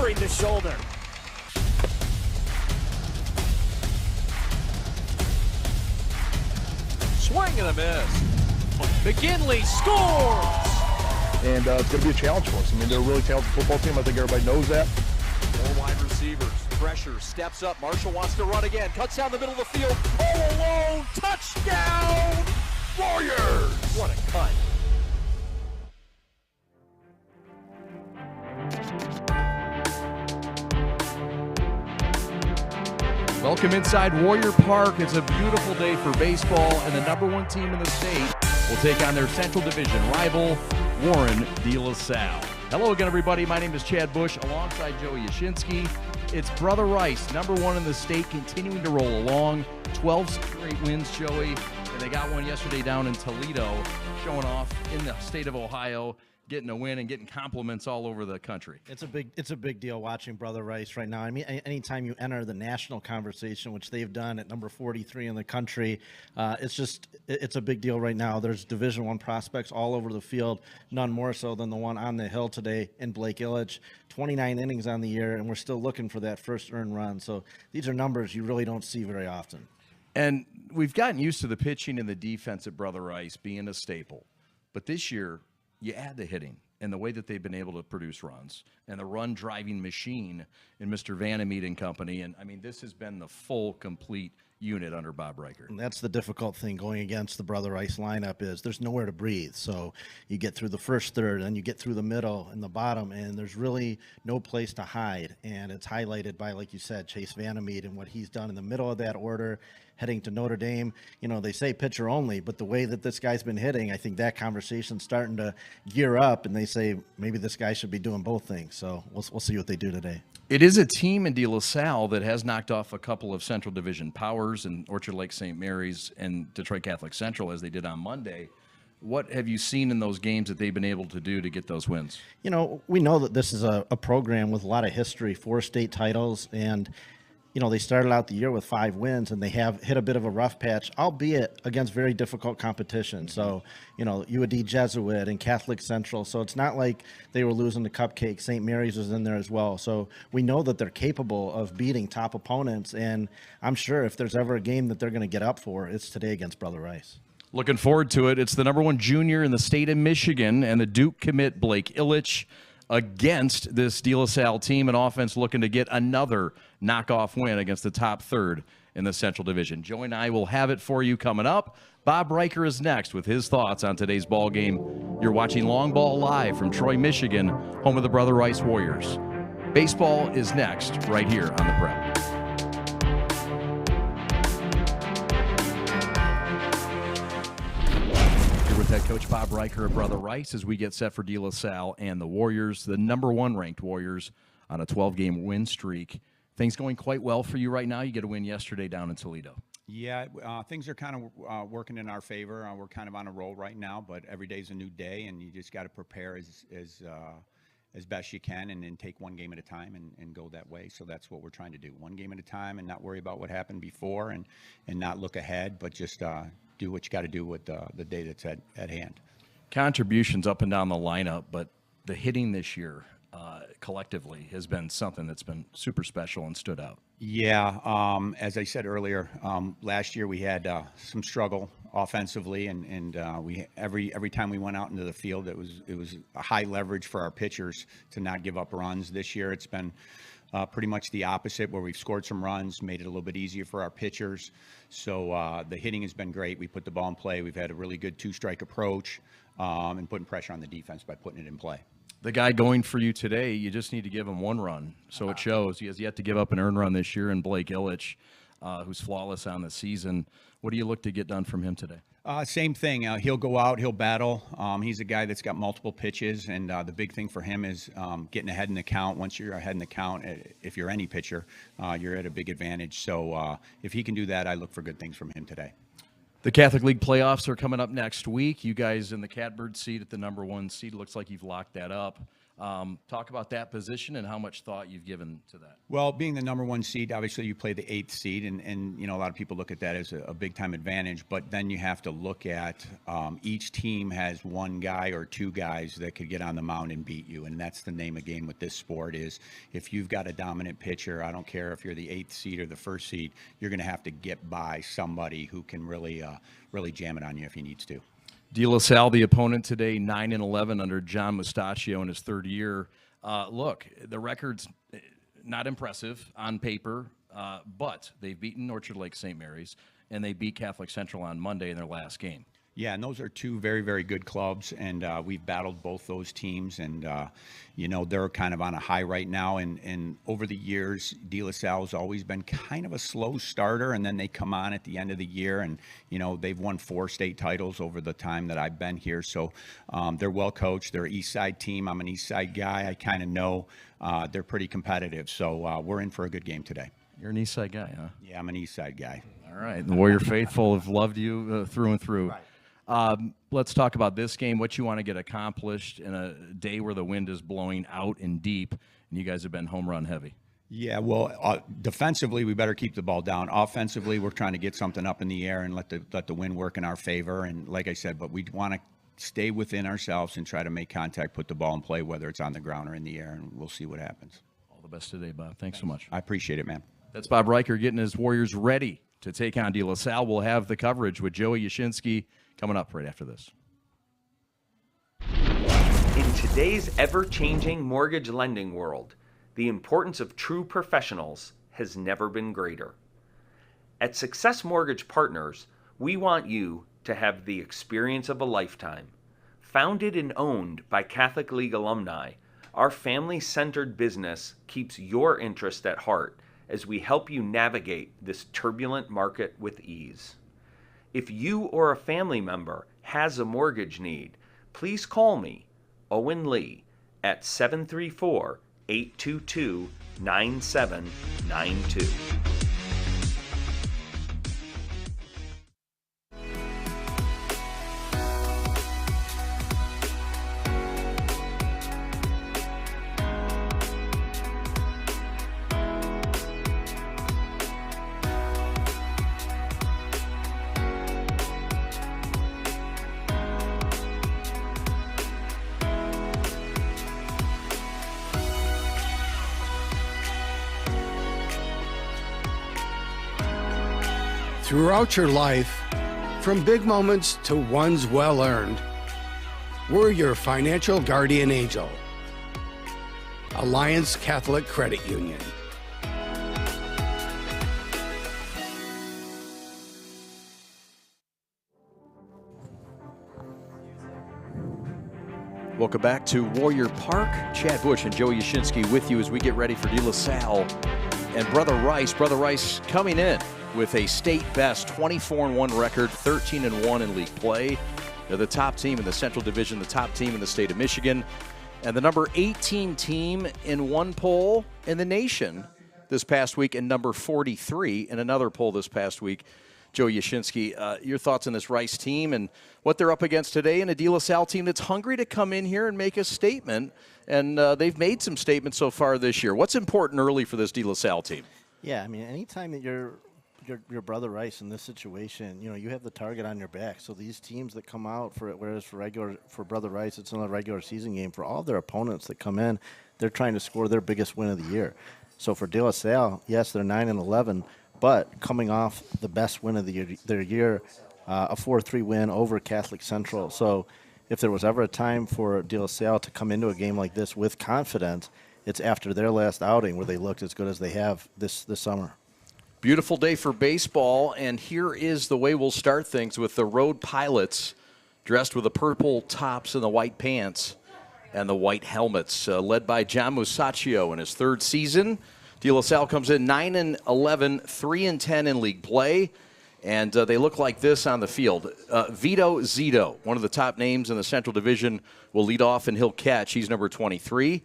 covering the shoulder. Swing and a miss. McKinley scores! And it's going to be a challenge for us. I mean, they're a really talented football team. I think everybody knows that. Four wide receivers. Pressure. Steps up. Marshall wants to run again. Cuts down the middle of the field. All alone. Touchdown! Warriors! What a cut. Welcome inside Warrior Park. It's a beautiful day for baseball, and the number one team in the state will take on their Central Division rival, Warren DLS. Hello again, everybody. My name is Chad Bush, alongside Joey Yashinsky. It's Brother Rice, number one in the state, continuing to roll along. 12 straight wins, Joey, and they got one yesterday down in Toledo, showing off in the state of Ohio, getting a win and getting compliments all over the country. It's a big deal watching Brother Rice right now. I mean, anytime you enter the national conversation, which they've done at number 43 in the country, it's a big deal right now. There's Division I prospects all over the field, none more so than the one on the hill today in Blake Ilitch. 29 innings on the year, and we're still looking for that first earned run. So these are numbers you really don't see very often. And we've gotten used to the pitching and the defense at Brother Rice being a staple. But this year, you add the hitting and the way that they've been able to produce runs and the run-driving machine in Mr. Vandermeet and company. And, I mean, this has been the full, complete unit under Bob Reichert. And that's the difficult thing going against the Brother Rice lineup is there's nowhere to breathe. So you get through the first third, and you get through the middle and the bottom, and there's really no place to hide. And it's highlighted by, like you said, Chase Vandermeet and what he's done in the middle of that order, heading to Notre Dame. You know, they say pitcher only, but the way that this guy's been hitting, I think that conversation's starting to gear up, and they say maybe this guy should be doing both things. So we'll see what they do today. It is a team in De La Salle that has knocked off a couple of Central Division powers in Orchard Lake St. Mary's and Detroit Catholic Central, as they did on Monday. What have you seen in those games that they've been able to do to get those wins? You know, we know that this is a program with a lot of history, 4 state titles, and you know, they started out the year with 5 wins, and they have hit a bit of a rough patch, albeit against very difficult competition. So, you know, UAD Jesuit and Catholic Central. So it's not like they were losing to cupcakes. St. Mary's was in there as well. So we know that they're capable of beating top opponents, and I'm sure if there's ever a game that they're going to get up for, it's today against Brother Rice. Looking forward to it. It's the number one junior in the state of Michigan and the Duke commit Blake Ilitch against this De La Salle team, an offense looking to get another knockoff win against the top third in the Central Division. Joey and I will have it for you coming up. Bob Reichert is next with his thoughts on today's ball game. You're watching Long Ball live from Troy, Michigan, home of the Brother Rice Warriors. Baseball is next right here on the Prep. With head coach Bob Reichert of Brother Rice as we get set for De La Salle and the Warriors, the number one ranked Warriors on a 12-game win streak. Things going quite well for you right now. You get a win yesterday down in Toledo. Yeah, things are kind of working in our favor. We're kind of on a roll right now, but every day's a new day, and you just got to prepare as best you can and then take one game at a time and go that way. So that's what we're trying to do. One game at a time and not worry about what happened before and not look ahead, but just do what you got to do with the day that's at hand. Contributions up and down the lineup, but the hitting this year collectively has been something that's been super special and stood out. Yeah, as I said earlier, last year we had some struggle offensively, and we every time we went out into the field, it was a high leverage for our pitchers to not give up runs. This year it's been pretty much the opposite, where we've scored some runs, made it a little bit easier for our pitchers. So the hitting has been great. We put the ball in play. We've had a really good 2-strike approach and putting pressure on the defense by putting it in play. The guy going for you today, you just need to give him one run. So it shows. He has yet to give up an earned run this year in Blake Ilitch, who's flawless on the season. What do you look to get done from him today? Same thing. He'll go out. He'll battle. He's a guy that's got multiple pitches, and the big thing for him is getting ahead in the count. Once you're ahead in the count, if you're any pitcher, you're at a big advantage. So if he can do that, I look for good things from him today. The Catholic League playoffs are coming up next week. You guys in the catbird seat at the number one seed. Looks like you've locked that up. Talk about that position and how much thought you've given to that. Well, being the number 1 seed, obviously you play the 8th seed, and a lot of people look at that as a big time advantage. But then you have to look at each team has one guy or two guys that could get on the mound and beat you, and that's the name of the game with this sport. Is if you've got a dominant pitcher, I don't care if you're the 8th seed or the 1st seed, you're going to have to get by somebody who can really jam it on you if he needs to. De La Salle, the opponent today, 9-11 under John Mustachio in his 3rd year. Look, the record's not impressive on paper, but they've beaten Orchard Lake St. Mary's, and they beat Catholic Central on Monday in their last game. Yeah, and those are two very, very good clubs, and we've battled both those teams, and they're kind of on a high right now. And over the years, De La Salle has always been kind of a slow starter, and then they come on at the end of the year, and they've won 4 state titles over the time that I've been here. So they're well coached. They're an East Side team. I'm an East Side guy. I kind of know they're pretty competitive. So we're in for a good game today. You're an East Side guy, huh? Yeah, I'm an East Side guy. All right. The Warrior faithful have loved you through and through. Right. Let's talk about this game, what you want to get accomplished in a day where the wind is blowing out and deep, and you guys have been home run heavy. Yeah, well, defensively, we better keep the ball down. Offensively, we're trying to get something up in the air and let the wind work in our favor. And like I said, but we want to stay within ourselves and try to make contact, put the ball in play, whether it's on the ground or in the air, and we'll see what happens. All the best today, Bob. Thanks so much. I appreciate it, man. That's Bob Riker getting his Warriors ready to take on De La Salle. We'll have the coverage with Joey Yashinsky coming up right after this. In today's ever-changing mortgage lending world, the importance of true professionals has never been greater. At Success Mortgage Partners, we want you to have the experience of a lifetime. Founded and owned by Catholic League alumni, our family-centered business keeps your interest at heart as we help you navigate this turbulent market with ease. If you or a family member has a mortgage need, please call me, Owen Lee, at 734-822-9792. Throughout your life, from big moments to ones well-earned, we're your financial guardian angel. Alliance Catholic Credit Union. Welcome back to Warrior Park. Chad Bush and Joey Yashinsky with you as we get ready for De La Salle and Brother Rice. Brother Rice coming in with a state best 24-1 record, 13-1 in league play. They're the top team in the Central Division, the top team in the state of Michigan, and the number 18 team in one poll in the nation this past week, and number 43 in another poll this past week. Joe Yashinsky, your thoughts on this Rice team and what they're up against today, and a De La Salle team that's hungry to come in here and make a statement, and they've made some statements so far this year. What's important early for this De La Salle team? Yeah, I mean, anytime that your Brother Rice in this situation, you have the target on your back. So these teams that come out for Brother Rice, it's another regular season game. For all their opponents that come in, they're trying to score their biggest win of the year. So for De La Salle, yes, they're 9-11, but coming off the best win of their year, a 4-3 win over Catholic Central. So if there was ever a time for De La Salle to come into a game like this with confidence, it's after their last outing where they looked as good as they have this summer. Beautiful day for baseball, and here is the way we'll start things with the Road Pilots dressed with the purple tops and the white pants and the white helmets, led by John Musacchio in his 3rd season. De La Salle comes in 9-11, 3-10 in league play, and they look like this on the field. Vito Zito, one of the top names in the Central Division, will lead off, and he'll catch. He's number 23.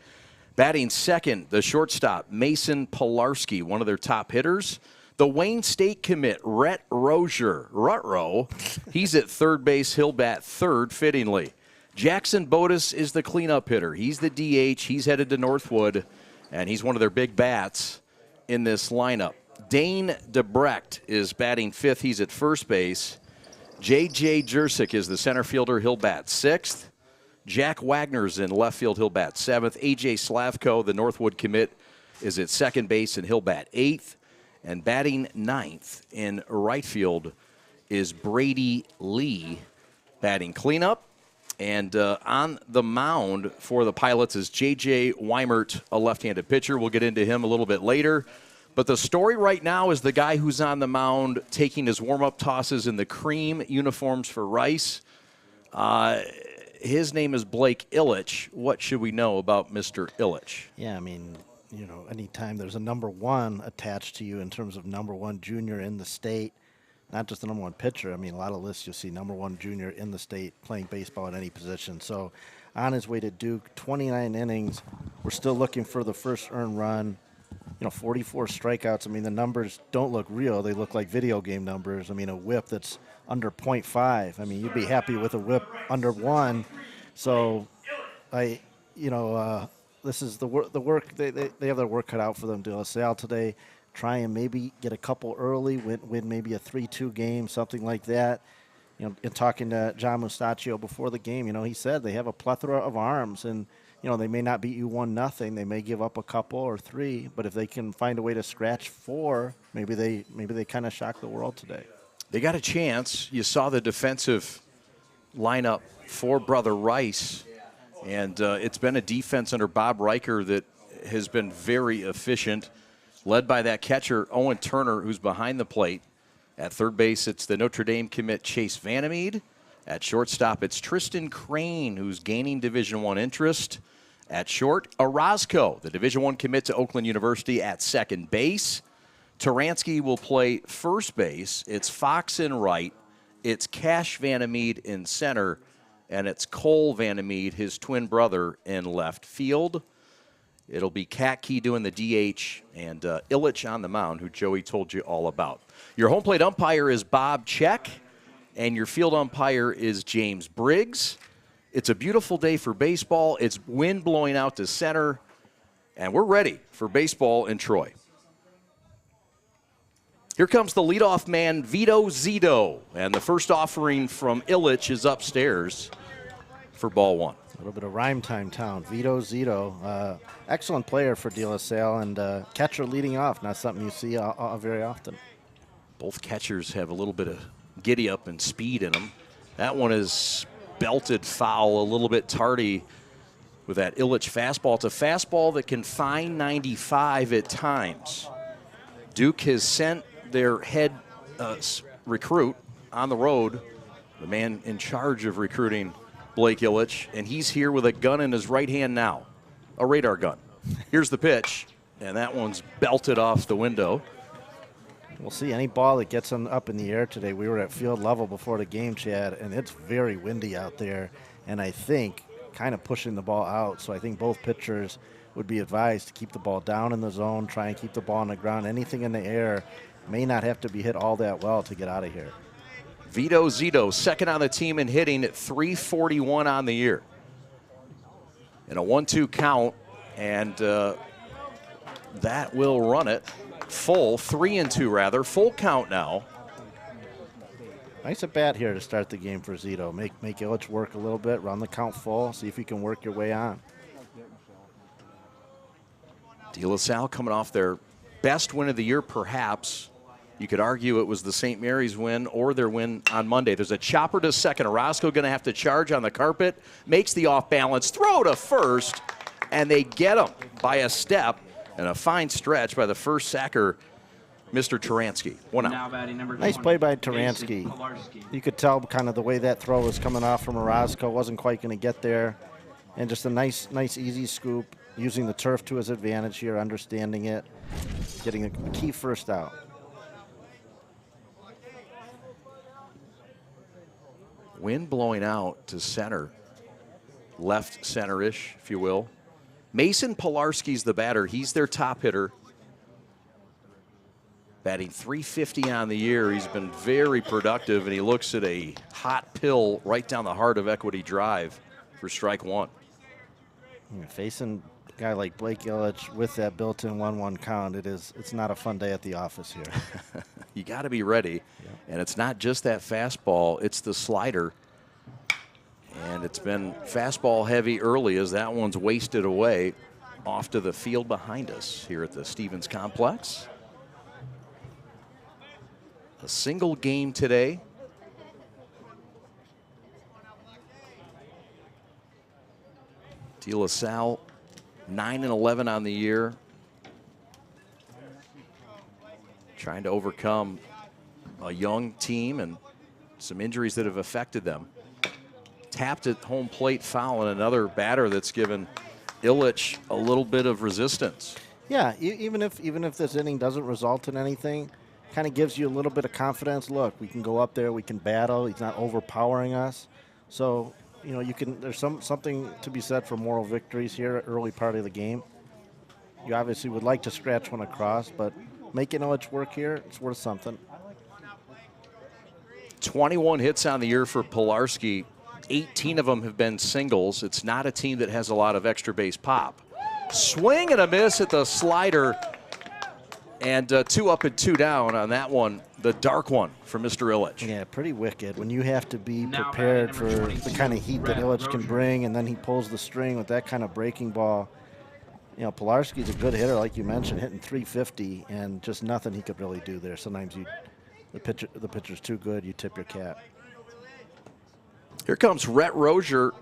Batting second, the shortstop, Mason Pilarski, one of their top hitters. The Wayne State commit, Rhett Rozier, Rutro, he's at 3rd base. He'll bat 3rd, fittingly. Jackson Bodis is the cleanup hitter. He's the DH. He's headed to Northwood, and he's one of their big bats in this lineup. Dane DeBrecht is batting 5th. He's at first base. J.J. Jersic is the center fielder. He'll bat 6th. Jack Wagner's in left field. He'll bat 7th. A.J. Slavko, the Northwood commit, is at second base, and he'll bat 8th. And batting 9th in right field is Brady Lee, batting cleanup. And on the mound for the Pilots is J.J. Weimert, a left-handed pitcher. We'll get into him a little bit later. But the story right now is the guy who's on the mound taking his warm-up tosses in the cream uniforms for Rice. His name is Blake Ilitch. What should we know about Mr. Ilitch? Yeah, I mean, you know, anytime there's a number 1 attached to you in terms of number 1 junior in the state, not just the number 1 pitcher. I mean, a lot of lists you'll see number 1 junior in the state playing baseball at any position. So on his way to Duke, 29 innings. We're still looking for the first earned run. 44 strikeouts. I mean, the numbers don't look real. They look like video game numbers. I mean, a whip that's under 0.5. I mean, you'd be happy with a whip under 1. So, this is the work. They have their work cut out for them. De La Salle today, try and maybe get a couple early, win maybe a 3-2 game, something like that. In talking to John Mustachio before the game, he said they have a plethora of arms, and they may not beat you 1-0. They may give up a couple or 3, but if they can find a way to scratch 4, maybe they kind of shock the world today. They got a chance. You saw the defensive lineup for Brother Rice, and it's been a defense under Bob Riker that has been very efficient, led by that catcher, Owen Turner, who's behind the plate. At third base, it's the Notre Dame commit, Chase Vandermeed. At shortstop, it's Tristan Crane, who's gaining Division I interest. At short, Orozco, the Division I commit to Oakland University, at second base. Taransky will play first base. It's Fox in right. It's Cash Vandermeed in center. And it's Cole Vandermeed, his twin brother, in left field. It'll be Cat Key doing the DH and Ilitch on the mound, who Joey told you all about. Your home plate umpire is Bob Check, and your field umpire is James Briggs. It's a beautiful day for baseball. It's wind blowing out to center, and we're ready for baseball in Troy. Here comes the leadoff man, Vito Zito, and the first offering from Ilitch is upstairs for ball 1. A little bit of rhyme time town. Vito Zito, excellent player for De La Salle, and catcher leading off, not something you see very often. Both catchers have a little bit of giddy up and speed in them. That one is belted foul, a little bit tardy with that Ilitch fastball. It's a fastball that can find 95 at times. Duke has sent their head recruit on the road, the man in charge of recruiting Blake Ilitch, and he's here with a gun in his right hand now, a radar gun. Here's the pitch, and that one's belted off the window. We'll see any ball that gets up in the air today. We were at field level before the game, Chad, and it's very windy out there, and I think kind of pushing the ball out. So I think both pitchers would be advised to keep the ball down in the zone, try and keep the ball on the ground. Anything in the air may not have to be hit all that well to get out of here. Vito Zito, second on the team in hitting at .341 on the year. In a 1-2 count, and that will run it full, 3-2 rather, full count now. Nice at bat here to start the game for Zito. Make Ilitch work a little bit, run the count full, see if you can work your way on. De La Salle coming off their best win of the year, perhaps. You could argue it was the St. Mary's win or their win on Monday. There's a chopper to second. Orozco going to have to charge on the carpet. Makes the off-balance throw to first, and they get him by a step, and a fine stretch by the first sacker, Mr. Taransky. 1 out. Nice play by Taransky. You could tell kind of the way that throw was coming off from Orozco. Wasn't quite going to get there. And just a nice, easy scoop, using the turf to his advantage here, understanding it, getting a key first out. Wind blowing out to center, left center-ish, if you will. Mason Pilarski's the batter. He's their top hitter. Batting .350 on the year. He's been very productive, and he looks at a hot pill right down the heart of Equity Drive. for strike one. Facing a guy like Blake Illich with that built-in 1-1 count, it's not a fun day at the office here. You got to be ready. And it's not just that fastball, it's the slider. And it's been fastball heavy early as that one's wasted away off to the field behind us here at the Stevens Complex. A single game today. De La Salle 9-11 on the year. Trying to overcome a young team and some injuries that have affected them. Tapped at home plate foul, and another batter that's given Illich a little bit of resistance. Yeah, even if this inning doesn't result in anything, kind of gives you a little bit of confidence. Look, we can go up there, we can battle. He's not overpowering us. So, you know, there's something to be said for moral victories here early part of the game. You obviously would like to scratch one across, but making Illich work here, it's worth something. 21 hits on the year for Pilarski. 18 of them have been singles. It's not a team that has a lot of extra base pop. Swing and a miss at the slider. And 2 up and 2 down on that one, the dark one for Mr. Illich. Yeah, pretty wicked. When you have to be prepared for the kind of heat that Illich can bring, and then he pulls the string with that kind of breaking ball. You know, Pilarski's a good hitter, like you mentioned, hitting 350, and just nothing he could really do there. Sometimes the pitcher's too good, you tip your cap. Here comes Rhett Rozier,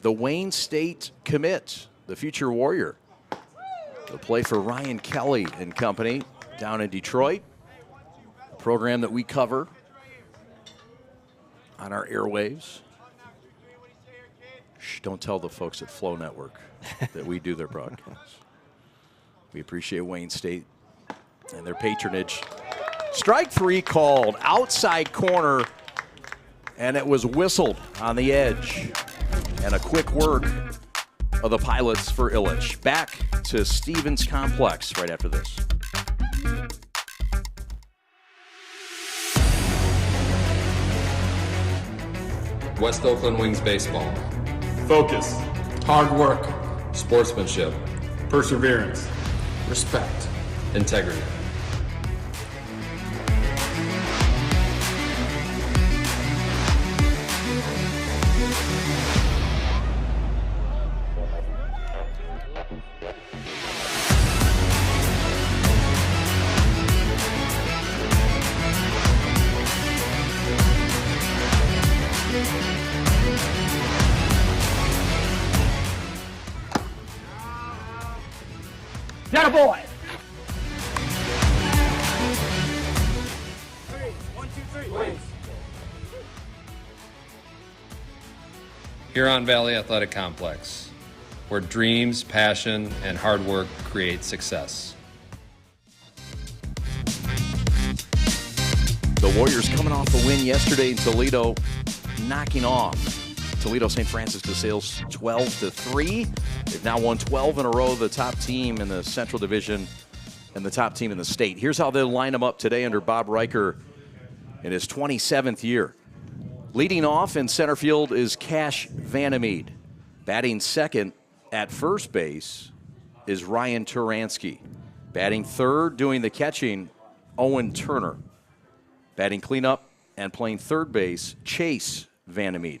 the Wayne State commit, the future Warrior. He'll play for Ryan Kelly and company down in Detroit, a program that we cover on our airwaves. Shh, don't tell the folks at Flow Network that we do their broadcasts. We appreciate Wayne State and their patronage. Strike 3 called, outside corner, and it was whistled on the edge. And a quick work of the Pilots for Illich. Back to Stevens Complex right after this. West Oakland Wings baseball. Focus. Hard work. Sportsmanship. Perseverance. Respect. Integrity. That a boy. Huron Valley Athletic Complex, where dreams, passion, and hard work create success. The Warriors coming off a win yesterday in Toledo, knocking off Toledo St. Francis de Sales 12-3. They've now won 12 in a row, the top team in the Central Division and the top team in the state. Here's how they'll line them up today under Bob Riker in his 27th year. Leading off in center field is Cash Vandermeed. Batting second at first base is Ryan Turansky. Batting third, doing the catching, Owen Turner. Batting cleanup and playing third base, Chase Vandermeed.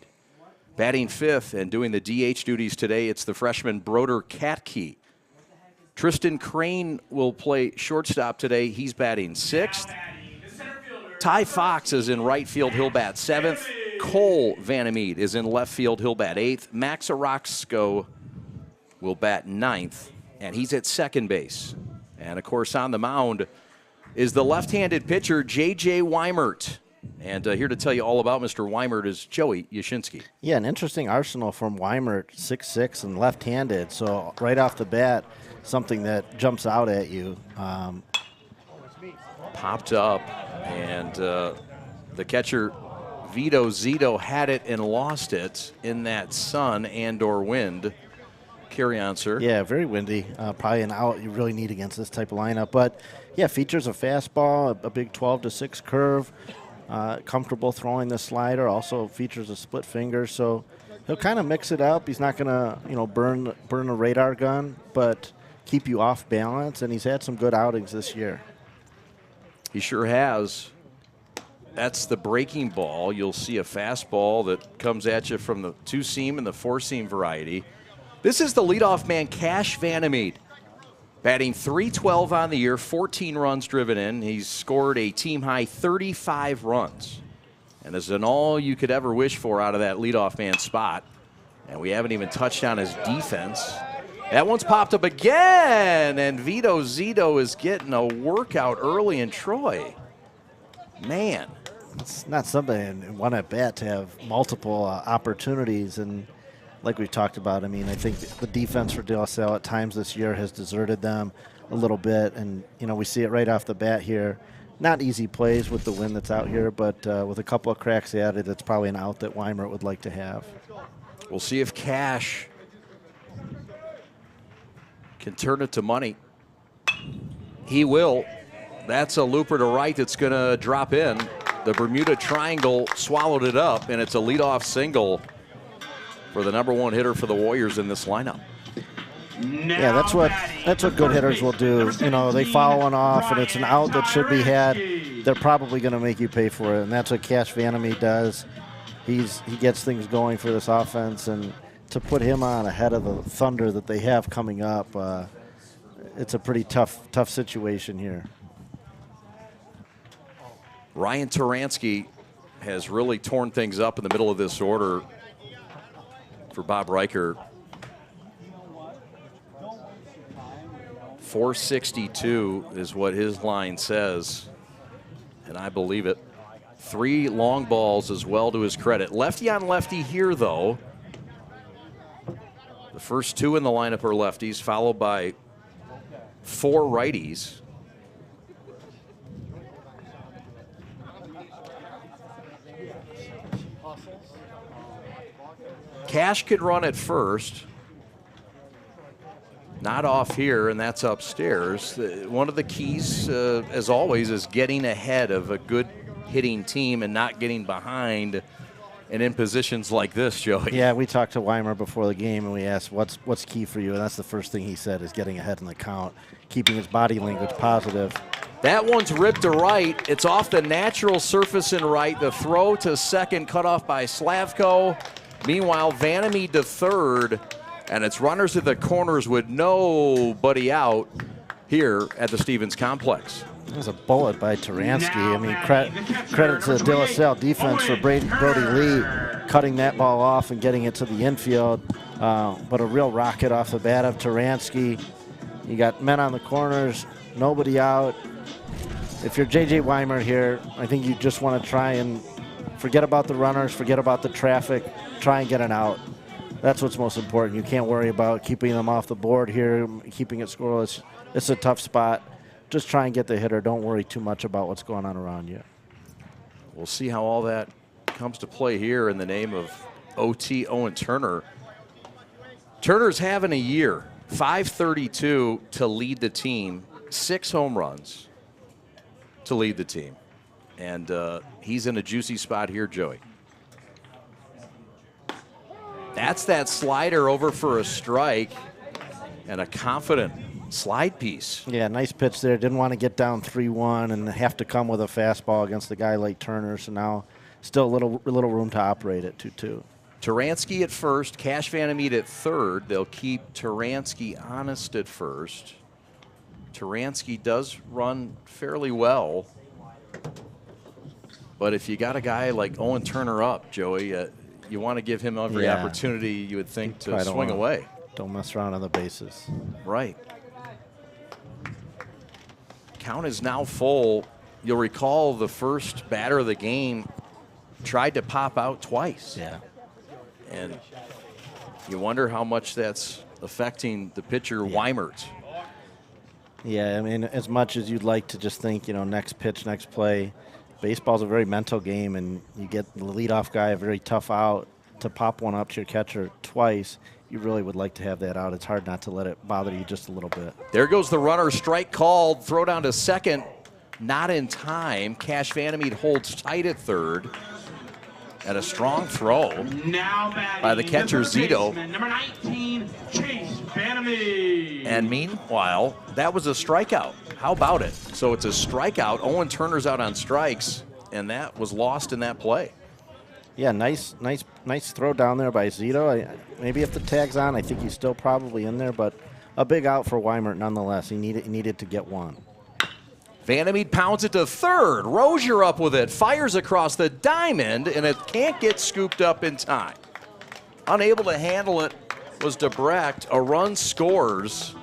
Batting fifth and doing the DH duties today, it's the freshman Broder Katke. Tristan Crane will play shortstop today. He's batting sixth. Ty Fox is in right field. He'll bat seventh. Cole Vandermeed is in left field. He'll bat eighth. Max Araxco will bat ninth, and he's at second base. And, of course, on the mound is the left-handed pitcher, J.J. Weimert. And here to tell you all about Mr. Weimert is Joey Yashinsky. Yeah, an interesting arsenal from Weimert, 6'6" and left-handed. So right off the bat, something that jumps out at you. Popped up, and the catcher, Vito Zito, had it and lost it in that sun and or wind. Carry on, sir. Yeah, very windy. Probably an out you really need against this type of lineup. But, yeah, features a fastball, a big 12-6 curve. Comfortable throwing the slider. Also features a split finger. So, He'll kind of mix it up. He's not going to, burn a radar gun, but keep you off balance, and he's had some good outings this year. He sure has. That's the breaking ball. You'll see a fastball that comes at you from the 2-seam and the 4-seam variety. This is the leadoff man, Cash Vandermeed, batting .312 on the year, 14 runs driven in. He's scored a team-high 35 runs. And this is an all you could ever wish for out of that leadoff man spot. And we haven't even touched on his defense. That one's popped up again, and Vito Zito is getting a workout early in Troy. Man. It's not something in one at bat to have multiple opportunities, and like we talked about, I mean, I think the defense for DLS at times this year has deserted them a little bit, and we see it right off the bat here. Not easy plays with the wind that's out here, but with a couple of cracks added, it's probably an out that Weimert would like to have. We'll see if Cash can turn it to money. He will. That's a looper to right that's going to drop in. The Bermuda Triangle swallowed it up, and it's a leadoff single for the #1 hitter for the Warriors in this lineup. Yeah, that's what good hitters will do. They foul one off, and it's an out that should be had. They're probably going to make you pay for it, and that's what Cash Vandermeed does. He gets things going for this offense, and to put him on ahead of the Thunder that they have coming up, it's a pretty tough situation here. Ryan Turansky has really torn things up in the middle of this order for Bob Riker. 462 is what his line says, and I believe it. 3 long balls as well to his credit. Lefty on lefty here, though. The first 2 in the lineup are lefties, followed by 4 righties. Cash could run at first. Not off here, and that's upstairs. One of the keys, as always, is getting ahead of a good hitting team and not getting behind and in positions like this, Joey. Yeah, we talked to Weimer before the game, and we asked, what's key for you? And that's the first thing he said, is getting ahead in the count, keeping his body language positive. That one's ripped to right. It's off the natural surface in right. The throw to second cut off by Slavko. Meanwhile, Vandermeed to third, and it's runners at the corners with nobody out here at the Stevens Complex. It was a bullet by Turansky. I mean, credit to the DLS defense for Brody Lee cutting that ball off and getting it to the infield. But a real rocket off the bat of Turansky. You got men on the corners, nobody out. If you're J.J. Weimer here, I think you just want to try and forget about the runners, forget about the traffic, try and get an out. That's what's most important. You can't worry about keeping them off the board here, keeping it scoreless. It's a tough spot. Just try and get the hitter. Don't worry too much about what's going on around you. We'll see how all that comes to play here in the name of OT Owen Turner. Turner's having a year. 532 to lead the team. 6 home runs to lead the team. And he's in a juicy spot here, Joey. That's that slider over for a strike and a confident slide piece. Yeah, nice pitch there. Didn't want to get down 3-1 and have to come with a fastball against a guy like Turner. So now still a little room to operate at 2-2. Turansky at first, Cash Vandermeed at third. They'll keep Turansky honest at first. Turansky does run fairly well. But if you got a guy like Owen Turner up, Joey, you want to give him every opportunity, you would think, to swing away. Don't mess around on the bases. Right. Count is now full. You'll recall the first batter of the game tried to pop out twice. Yeah. And you wonder how much that's affecting the pitcher, Weimert. Yeah, I mean, as much as you'd like to just think, next pitch, next play, baseball's a very mental game, and you get the leadoff guy a very tough out to pop one up to your catcher twice. You really would like to have that out. It's hard not to let it bother you just a little bit. There goes the runner. Strike called. Throw down to second. Not in time. Cash Vandermeed holds tight at third. And a strong throw by the catcher, Zito. Number 19, Chase Vanamy. And meanwhile, that was a strikeout. How about it? So it's a strikeout. Owen Turner's out on strikes, and that was lost in that play. Yeah, nice throw down there by Zito. Maybe if the tag's on, I think he's still probably in there, but a big out for Weimert nonetheless. He needed to get one. Vandermeed pounds it to third. Rozier up with it, fires across the diamond, and it can't get scooped up in time. Unable to handle it was DeBrecht. A run scores.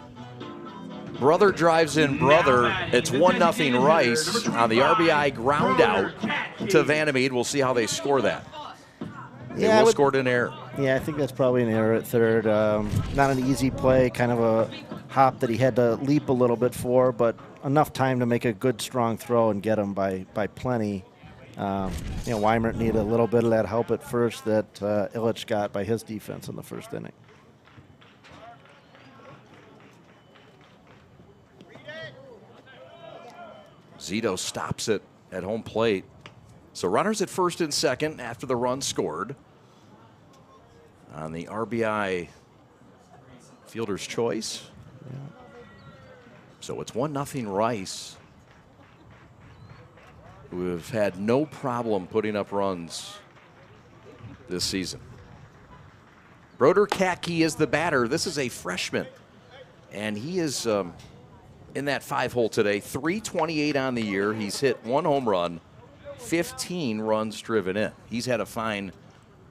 Brother drives in brother. It's 1-0 Rice on the RBI ground out to Vandermeed. We'll see how they score that. They will scored an error. Yeah, I think that's probably an error at third. Not an easy play, kind of a hop that he had to leap a little bit for, but enough time to make a good, strong throw and get him by plenty. Weimert needed a little bit of that help at first that Illich got by his defense in the first inning. Zito stops it at home plate. So runners at first and second after the run scored. On the RBI fielder's choice. Yeah. So it's 1-0 Rice, who have had no problem putting up runs this season. Broder Katke is the batter. This is a freshman, and he is in that 5-hole today. 328 on the year. He's hit 1 home run, 15 runs driven in. He's had a fine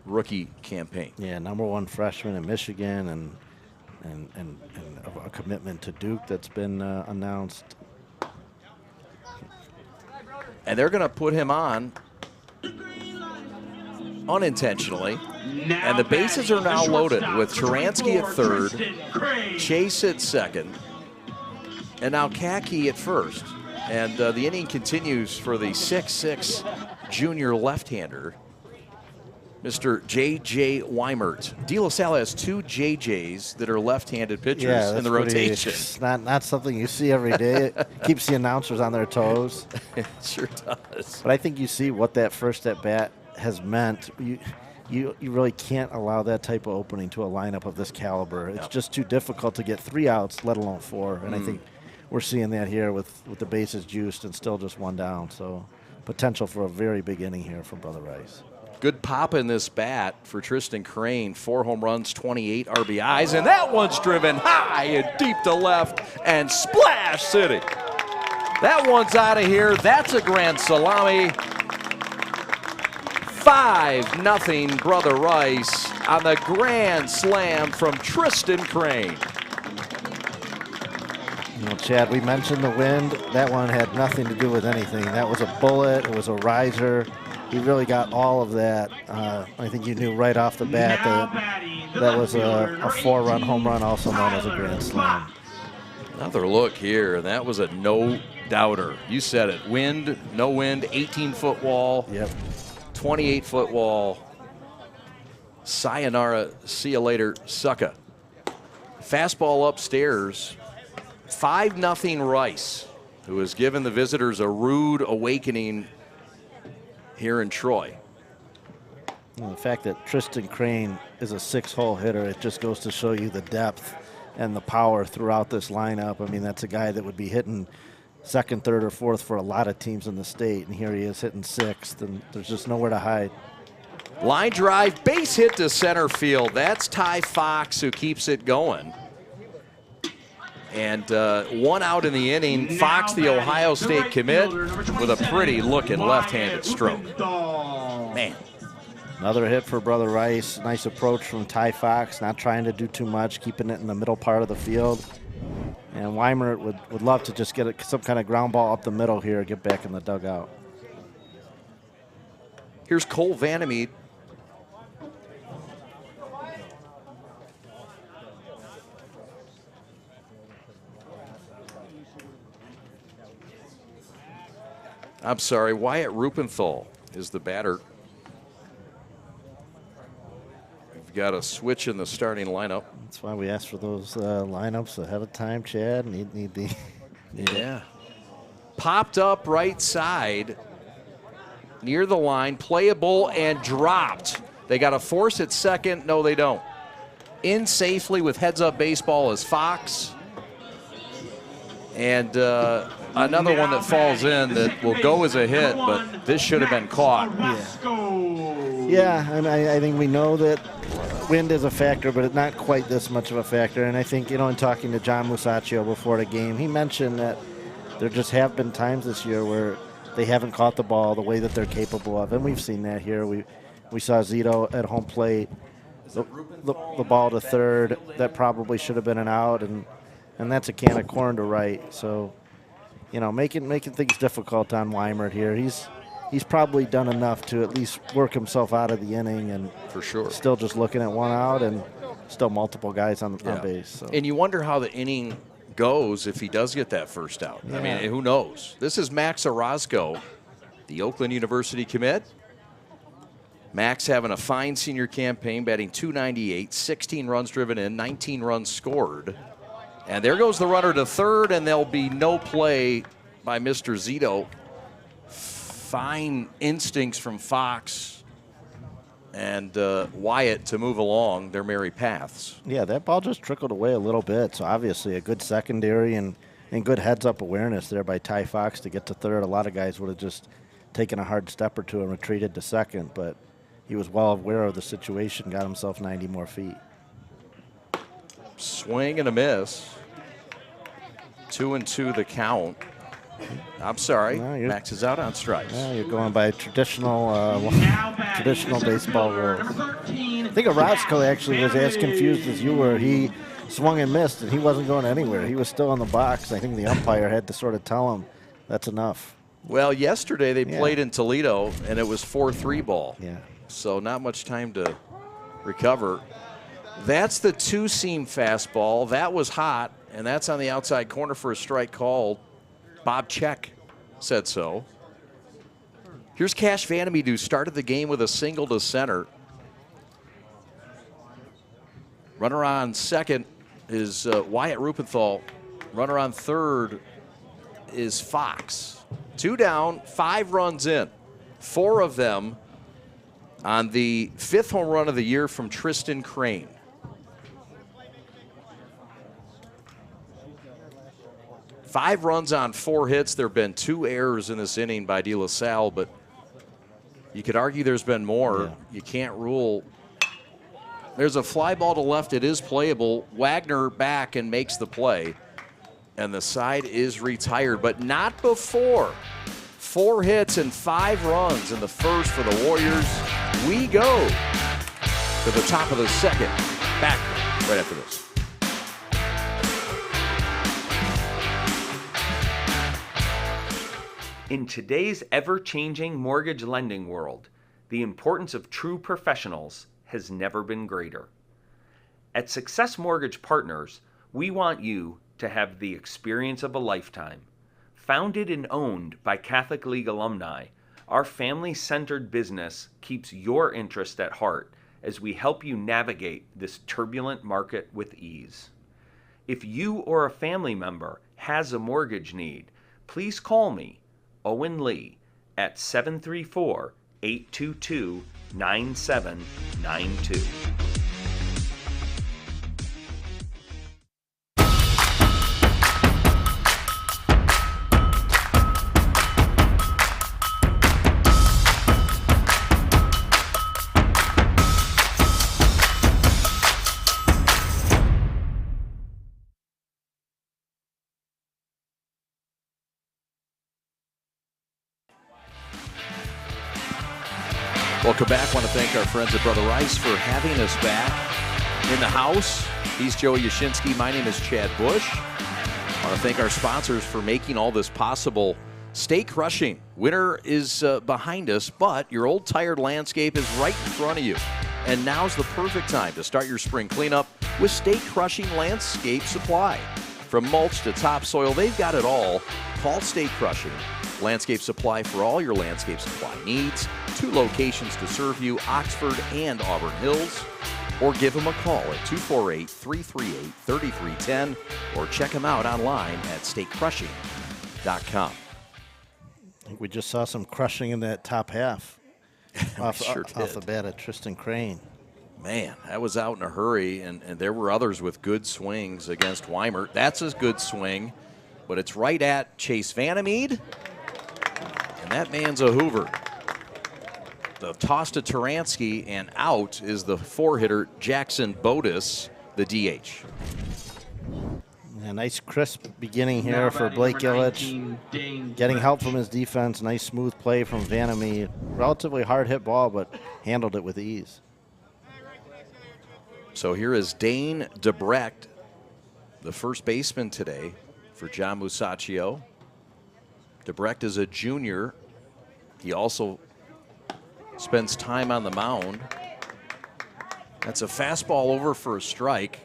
rookie campaign. Yeah, #1 freshman in Michigan, and a commitment to Duke that's been announced. And they're going to put him on unintentionally. And the bases are now loaded with Turansky at third, Chase at second, and now Katke at first. And the inning continues for the 6'6" junior left-hander, Mr. J.J. Weimert. De La Salle has 2 J.J.s that are left-handed pitchers in the rotation. It's not something you see every day. It keeps the announcers on their toes. It sure does. But I think you see what that first at-bat has meant. You really can't allow that type of opening to a lineup of this caliber. It's just too difficult to get 3 outs, let alone 4. And I think we're seeing that here with the bases juiced and still just 1 down. So potential for a very big inning here for Brother Rice. Good pop in this bat for Tristan Crane. 4 home runs, 28 RBIs, and that one's driven high and deep to left, and Splash City. That one's out of here. That's a grand salami. 5-0 Brother Rice on the grand slam from Tristan Crane. Chad, we mentioned the wind. That one had nothing to do with anything. That was a bullet. It was a riser. He really got all of that. I think you knew right off the bat that was a 4-run home run, also known as a grand slam. Another look here, and that was a no-doubter. You said it. Wind, no wind, 18-foot wall. Yep. 28-foot wall. Sayonara, see you later, sucka. Fastball upstairs. 5-0 Rice, who has given the visitors a rude awakening here in Troy. The fact that Tristan Crane is a 6-hole hitter, it just goes to show you the depth and the power throughout this lineup. I mean, that's a guy that would be hitting 2nd, 3rd, or 4th for a lot of teams in the state, and here he is hitting 6th, and there's just nowhere to hide. Line drive, base hit to center field. That's Ty Fox who keeps it going. And 1 out in the inning. Fox, the Ohio State commit, with a pretty looking left-handed stroke. Man. Another hit for Brother Rice. Nice approach from Ty Fox, not trying to do too much, keeping it in the middle part of the field. And Weimert would love to just get some kind of ground ball up the middle here, get back in the dugout. Here's Cole Vandermeed. I'm sorry, Wyatt Rupenthal is the batter. We've got a switch in the starting lineup. That's why we asked for those lineups ahead of time, Chad. Need the yeah. Popped up right side. near the line, playable and dropped. They got a force at second. No, they don't. In safely with heads-up baseball is Fox. And another one that falls in that will go as a hit, but this should have been caught. Yeah, and I think we know that wind is a factor, but it's not quite this much of a factor. And I think, in talking to John Musacchio before the game, he mentioned that there just have been times this year where they haven't caught the ball the way that they're capable of. And we've seen that here. We saw Zito at home plate, the ball to third. That probably should have been an out, and that's a can of corn to right. So, making things difficult on Weimert here. He's probably done enough to at least work himself out of the inning, and for sure, still just looking at one out and still multiple guys on base. So. And you wonder how the inning goes if he does get that first out. Yeah. I mean, who knows? This is Max Orozco, the Oakland University commit. Max having a fine senior campaign, batting .298, 16 runs driven in, 19 runs scored. And there goes the runner to third, and there'll be no play by Mr. Zito. Fine instincts from Fox and Wyatt to move along their merry paths. Yeah, that ball just trickled away a little bit. So obviously a good secondary and good heads-up awareness there by Ty Fox to get to third. A lot of guys would have just taken a hard step or two and retreated to second, but he was well aware of the situation, got himself 90 more feet. Swing and a miss. 2-2 the count. I'm sorry, Max is out on strikes. Yeah, you're going by traditional baseball rules. I think Orozco actually was as confused as you were. He swung and missed, and he wasn't going anywhere. He was still in the box. I think the umpire had to sort of tell him that's enough. Well, yesterday they played in Toledo, and it was 4-3 ball. Yeah. So not much time to recover. That's the two-seam fastball. That was hot, and that's on the outside corner for a strike called. Bob Check said so. Here's Cash Vandermeer, who started the game with a single to center. Runner on second is Wyatt Rupenthal. Runner on third is Fox. 2 down, 5 runs in. 4 of them on the 5th home run of the year from Tristan Crane. Five runs on 4 hits. There have been 2 errors in this inning by De La Salle, but you could argue there's been more. Yeah. You can't rule. There's a fly ball to left. It is playable. Wagner back and makes the play, and the side is retired, but not before. 4 hits and 5 runs in the first for the Warriors. We go to the top of the second. Back right after this. In today's ever-changing mortgage lending world, the importance of true professionals has never been greater. At Success Mortgage Partners, we want you to have the experience of a lifetime. Founded and owned by Catholic League alumni, our family-centered business keeps your interest at heart as we help you navigate this turbulent market with ease. If you or a family member has a mortgage need, please call me, Owen Lee, at 734-822-9792. Welcome back. I want to thank our friends at Brother Rice for having us back in the house. He's Joe Yashinsky. My name is Chad Bush. I want to thank our sponsors for making all this possible. Stay crushing. Winter is behind us, but your old tired landscape is right in front of you. And now's the perfect time to start your spring cleanup with Stay Crushing Landscape Supply. From mulch to topsoil, they've got it all. Call Stay Crushing Landscape Supply for all your landscape supply needs. 2 locations to serve you, Oxford and Auburn Hills. Or give them a call at 248-338-3310 or check them out online at statecrushing.com. think we just saw some crushing in that top half off the bat at Tristan Crane. Man, that was out in a hurry, and there were others with good swings against Weimert. That's a good swing, but it's right at Chase Vandermeed, and that man's a Hoover. The toss to Taransky, and out is the 4-hitter Jackson Bodis, the DH. A nice crisp beginning here for Blake Illich. Getting help from his defense. Nice smooth play from Vandermeed. Relatively hard hit ball, but handled it with ease. So here is Dane DeBrecht, the first baseman today for John Musacchio. DeBrecht is a junior. He also spends time on the mound. That's a fastball over for a strike.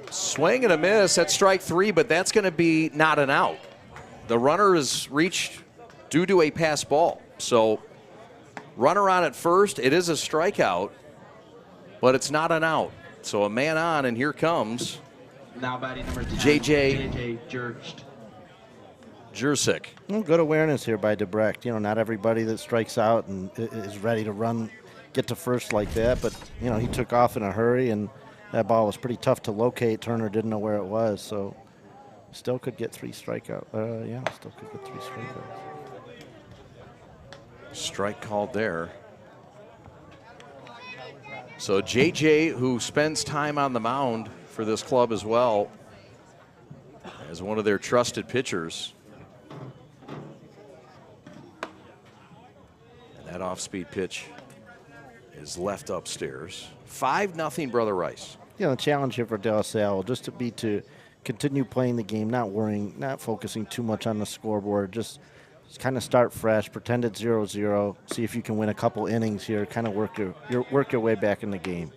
Swing and a miss. That's strike 3, but that's going to be not an out. The runner is reached due to a pass ball. So runner on at first. It is a strikeout, but it's not an out. So a man on, and here comes Now batting number 10, JJ Jurczyk. Good awareness here by DeBrecht. Not everybody that strikes out and is ready to run, get to first like that. But, he took off in a hurry, and that ball was pretty tough to locate. Turner didn't know where it was, so still could get 3 strikeouts. Still could get 3 strikeouts. Strike called there. So JJ, who spends time on the mound for this club as well, as one of their trusted pitchers. And that off-speed pitch is left upstairs. 5-0 Brother Rice. The challenge here for De La Salle just to continue playing the game, not worrying, not focusing too much on the scoreboard, just kind of start fresh, pretend it's 0-0, see if you can win a couple innings here, kind of work your way back in the game.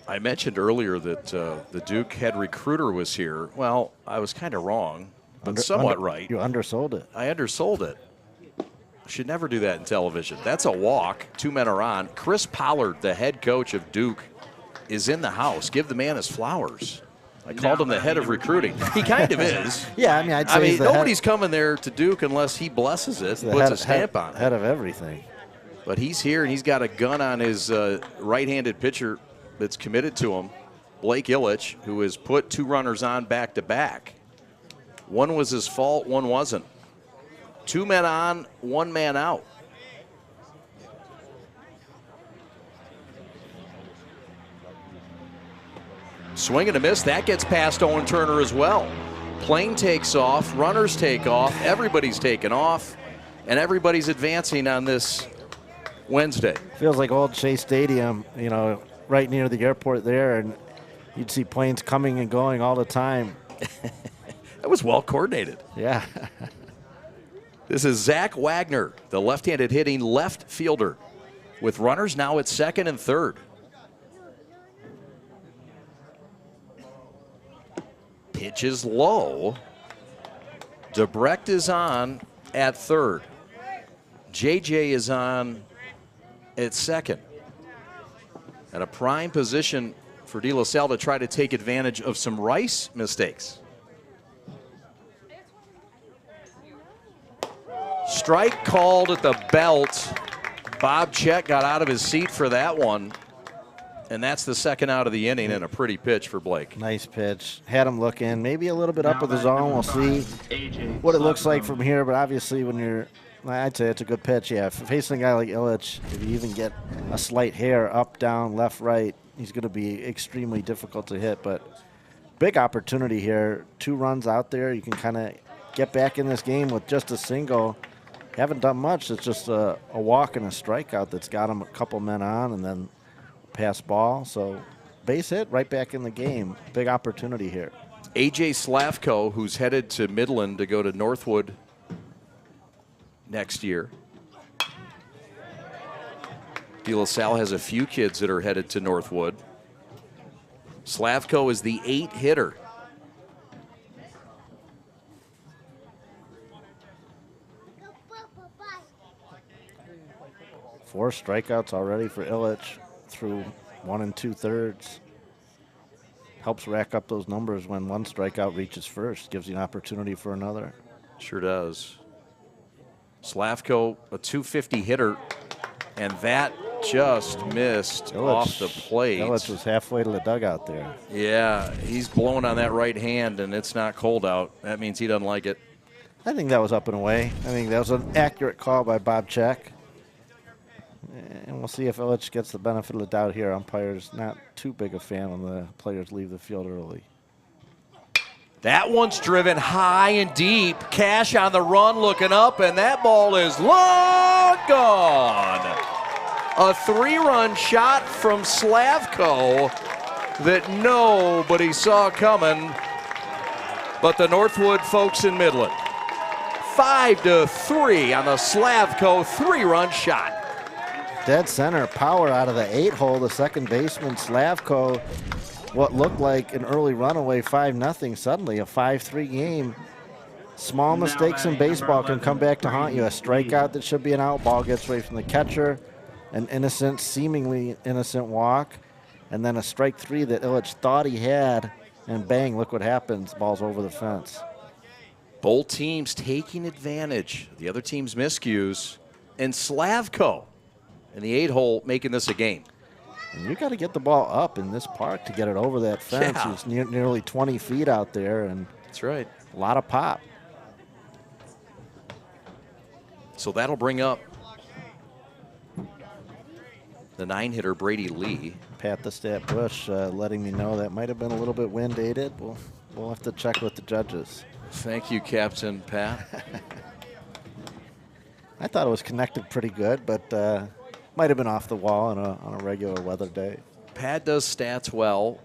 I mentioned earlier that the Duke head recruiter was here. Well, I was kind of wrong, but somewhat right. You undersold it. I undersold it. Should never do that in television. That's a walk. 2 men are on. Chris Pollard, the head coach of Duke, is in the house. Give the man his flowers. I called him the head of recruiting. He kind of is. Yeah, I'd say nobody's coming there to Duke unless he blesses it, puts a stamp on it. Head of everything. But he's here, and he's got a gun on his right-handed pitcher that's committed to him, Blake Illich, who has put 2 runners on back-to-back. One was his fault, one wasn't. 2 men on, 1 man out. Swing and a miss. That gets past Owen Turner as well. Plane takes off, runners take off, everybody's taking off, and everybody's advancing on this Wednesday. Feels like old Shea Stadium, right near the airport there, and you'd see planes coming and going all the time. That was well coordinated. Yeah. This is Zach Wagner, the left-handed hitting left fielder, with runners now at second and third. Pitch is low. DeBrecht is on at third. JJ is on at second. At a prime position for De La Salle to try to take advantage of some Rice mistakes. Strike called at the belt. Bob Chet got out of his seat for that one. And that's the second out of the inning, and a pretty pitch for Blake. Nice pitch. Had him looking, maybe a little bit up with the zone. We'll see what it looks like from here. But obviously when I'd say it's a good pitch. Yeah, facing a guy like Illich, if you even get a slight hair up, down, left, right, he's going to be extremely difficult to hit. But big opportunity here. 2 runs out there. You can kind of get back in this game with just a single. Haven't done much. It's just a walk and a strikeout that's got him a couple men on, and then pass ball. So base hit, right back in the game. Big opportunity here. A.J. Slavko, who's headed to Midland to go to Northwood next year. De La Salle has a few kids that are headed to Northwood. Slavko is the 8 hitter. 4 strikeouts already for Illich through 1 2/3. Helps rack up those numbers when 1 strikeout reaches first. Gives you an opportunity for another. Sure does. Slavko, a .250 hitter, and that just missed Illich, off the plate. Illich was halfway to the dugout there. Yeah, he's blowing on that right hand, and it's not cold out. That means he doesn't like it. I think that was up and away. I think that was an accurate call by Bob Check. And we'll see if Illich gets the benefit of the doubt here. Umpire's not too big a fan when the players leave the field early. That one's driven high and deep. Cash on the run, looking up, and that ball is long gone. A 3-run shot from Slavko that nobody saw coming but the Northwood folks in Midland. 5-3 on the Slavko 3-run shot. Dead center, power out of the 8-hole. The second baseman, Slavko, what looked like an early runaway 5-0, suddenly a 5-3 game. Small mistakes in baseball can come back to haunt you. A strikeout that should be an out, ball gets away from the catcher, an innocent, seemingly innocent walk, and then a strike 3 that Illich thought he had, and bang, look what happens, ball's over the fence. Both teams taking advantage. The other team's miscues, and Slavko in the 8-hole making this a game. And you got to get the ball up in this park to get it over that fence. Yeah. It's nearly 20 feet out there, and that's right. A lot of pop. So that'll bring up the 9-hitter Brady Lee. Pat the Stat Bush letting me know that might have been a little bit wind aided. We'll have to check with the judges. Thank you, Captain Pat. I thought it was connected pretty good, but might have been off the wall on a regular weather day. Pat does stats well.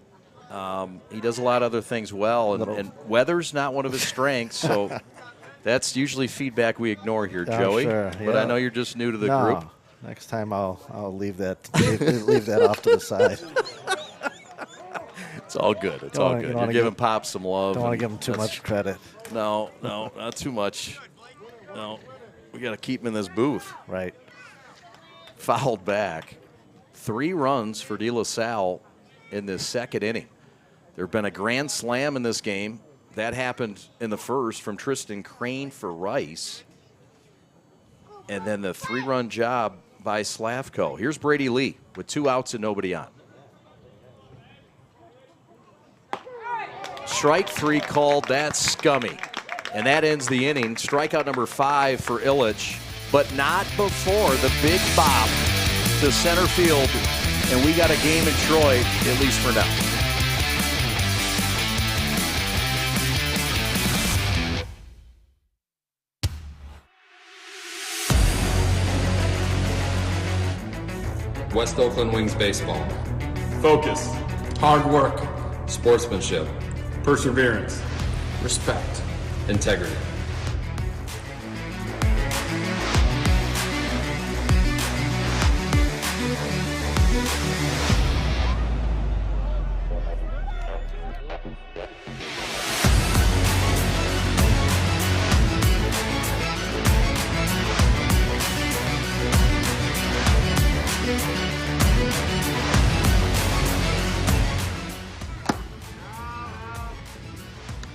He does a lot of other things well, and weather's not one of his strengths, so that's usually feedback we ignore here, Joey. Sure, yeah. But I know you're just new to the group. Next time I'll leave that leave that off to the side. It's all good. It's all good. You're giving Pop some love. Don't want to give him too much credit. No, not too much. No, we got to keep him in this booth. Right. Fouled back. 3 runs for De La Salle in this second inning. There have been a grand slam in this game. That happened in the first from Tristan Crane for Rice. And then the 3-run job by Slavko. Here's Brady Lee with 2 outs and nobody on. Strike 3 called. That's scummy. And that ends the inning. Strikeout number 5 for Illich, but not before the big bop to center field. And we got a game in Troy, at least for now. West Oakland Wings baseball. Focus. Hard work. Sportsmanship. Perseverance. Respect. Integrity.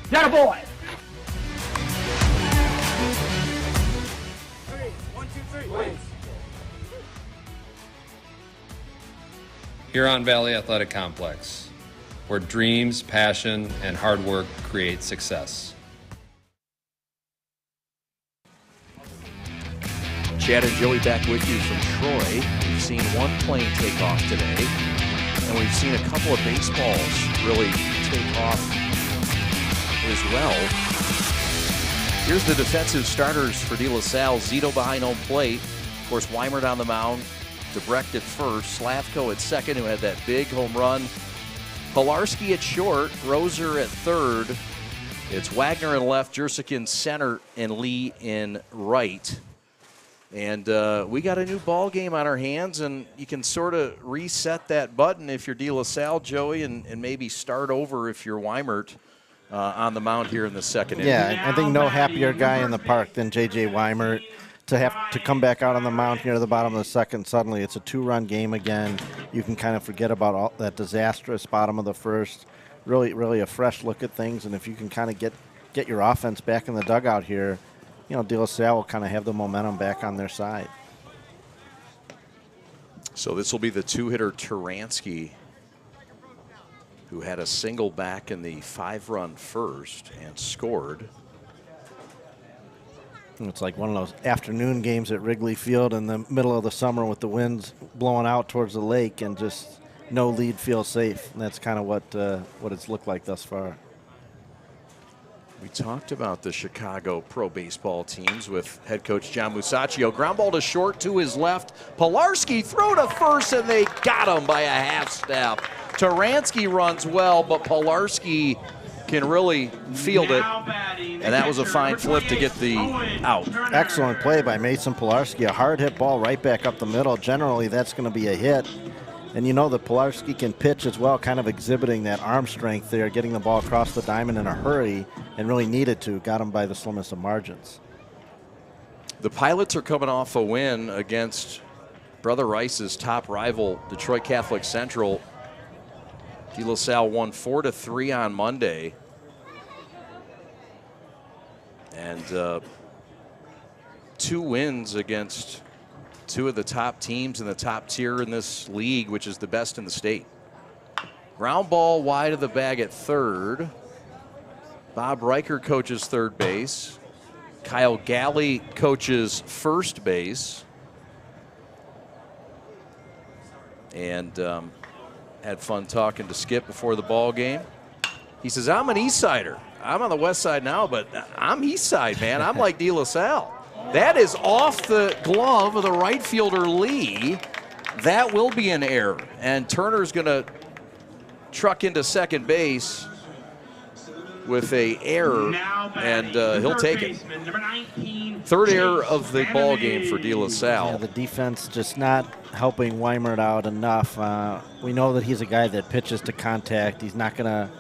That a boy. 1, 2, 3. Wins. Huron Valley Athletic Complex, where dreams, passion, and hard work create success. Chad and Joey back with you from Troy. We've seen 1 plane take off today, and we've seen a couple of baseballs really take off as well. Here's the defensive starters for De La Salle. Zito behind home plate. Of course, Weimert on the mound. DeBrecht at first. Slavko at second, who had that big home run. Pilarski at short. Roser at third. It's Wagner in left, Jersic in center, and Lee in right. And we got a new ball game on our hands, and you can sort of reset that button if you're De La Salle, Joey, and maybe start over if you're Weimert on the mound here in the second inning. Yeah, I think no happier guy in the park than J.J. Weimert to have to come back out on the mound here at the bottom of the second, suddenly it's a 2-run game again. You can kind of forget about all that disastrous bottom of the first. Really a fresh look at things, and if you can kind of get your offense back in the dugout here, you know, De La Salle will kind of have the momentum back on their side. So this will be the 2-hitter Turansky, who had a single back in the 5-run first and scored. It's like one of those afternoon games at Wrigley Field in the middle of the summer with the winds blowing out towards the lake and just no lead feels safe. And that's kind of what it's looked like thus far. We talked about the Chicago pro baseball teams with head coach John Musacchio. Ground ball to short to his left. Pilarski throw to first, and they got him by a half step. Turansky runs well, but Pilarski can really field it, and that was a fine flip to get the out. Excellent play by Mason Pilarski. A hard hit ball right back up the middle. Generally, that's going to be a hit. And you know that Pilarski can pitch as well, kind of exhibiting that arm strength there, getting the ball across the diamond in a hurry, and really needed to. Got him by the slimmest of margins. The Pilots are coming off a win against Brother Rice's top rival, Detroit Catholic Central. De La Salle won 4-3 on Monday. And 2 wins against 2 of the top teams in the top tier in this league, which is the best in the state. Ground ball wide of the bag at third. Bob Riker coaches third base. Kyle Galley coaches first base. And had fun talking to Skip before the ball game. He says, I'm an East Sider. I'm on the West Side now, but I'm East Side, man. I'm like De La Salle. That is off the glove of the right fielder, Lee. That will be an error. And Turner's going to truck into second base with a error, and he'll take it. Third error of the ball game for De La Salle. Yeah, the defense just not helping Weimert out enough. We know that he's a guy that pitches to contact. He's not going to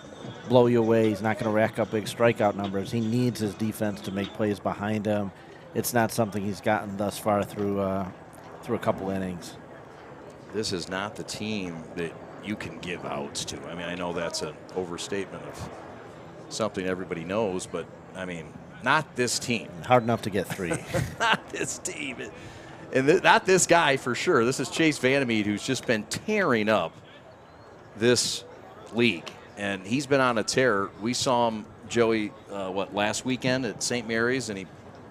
blow you away. He's not going to rack up big strikeout numbers. He needs his defense to make plays behind him. It's not something he's gotten thus far through a couple innings. This is not the team that you can give outs to. I mean, I know that's an overstatement of something everybody knows, but I mean, not this team. Hard enough to get 3. Not this team. And not this guy for sure. This is Chase Vandermeed, who's just been tearing up this league. And he's been on a tear. We saw him, Joey, last weekend at St. Mary's, and he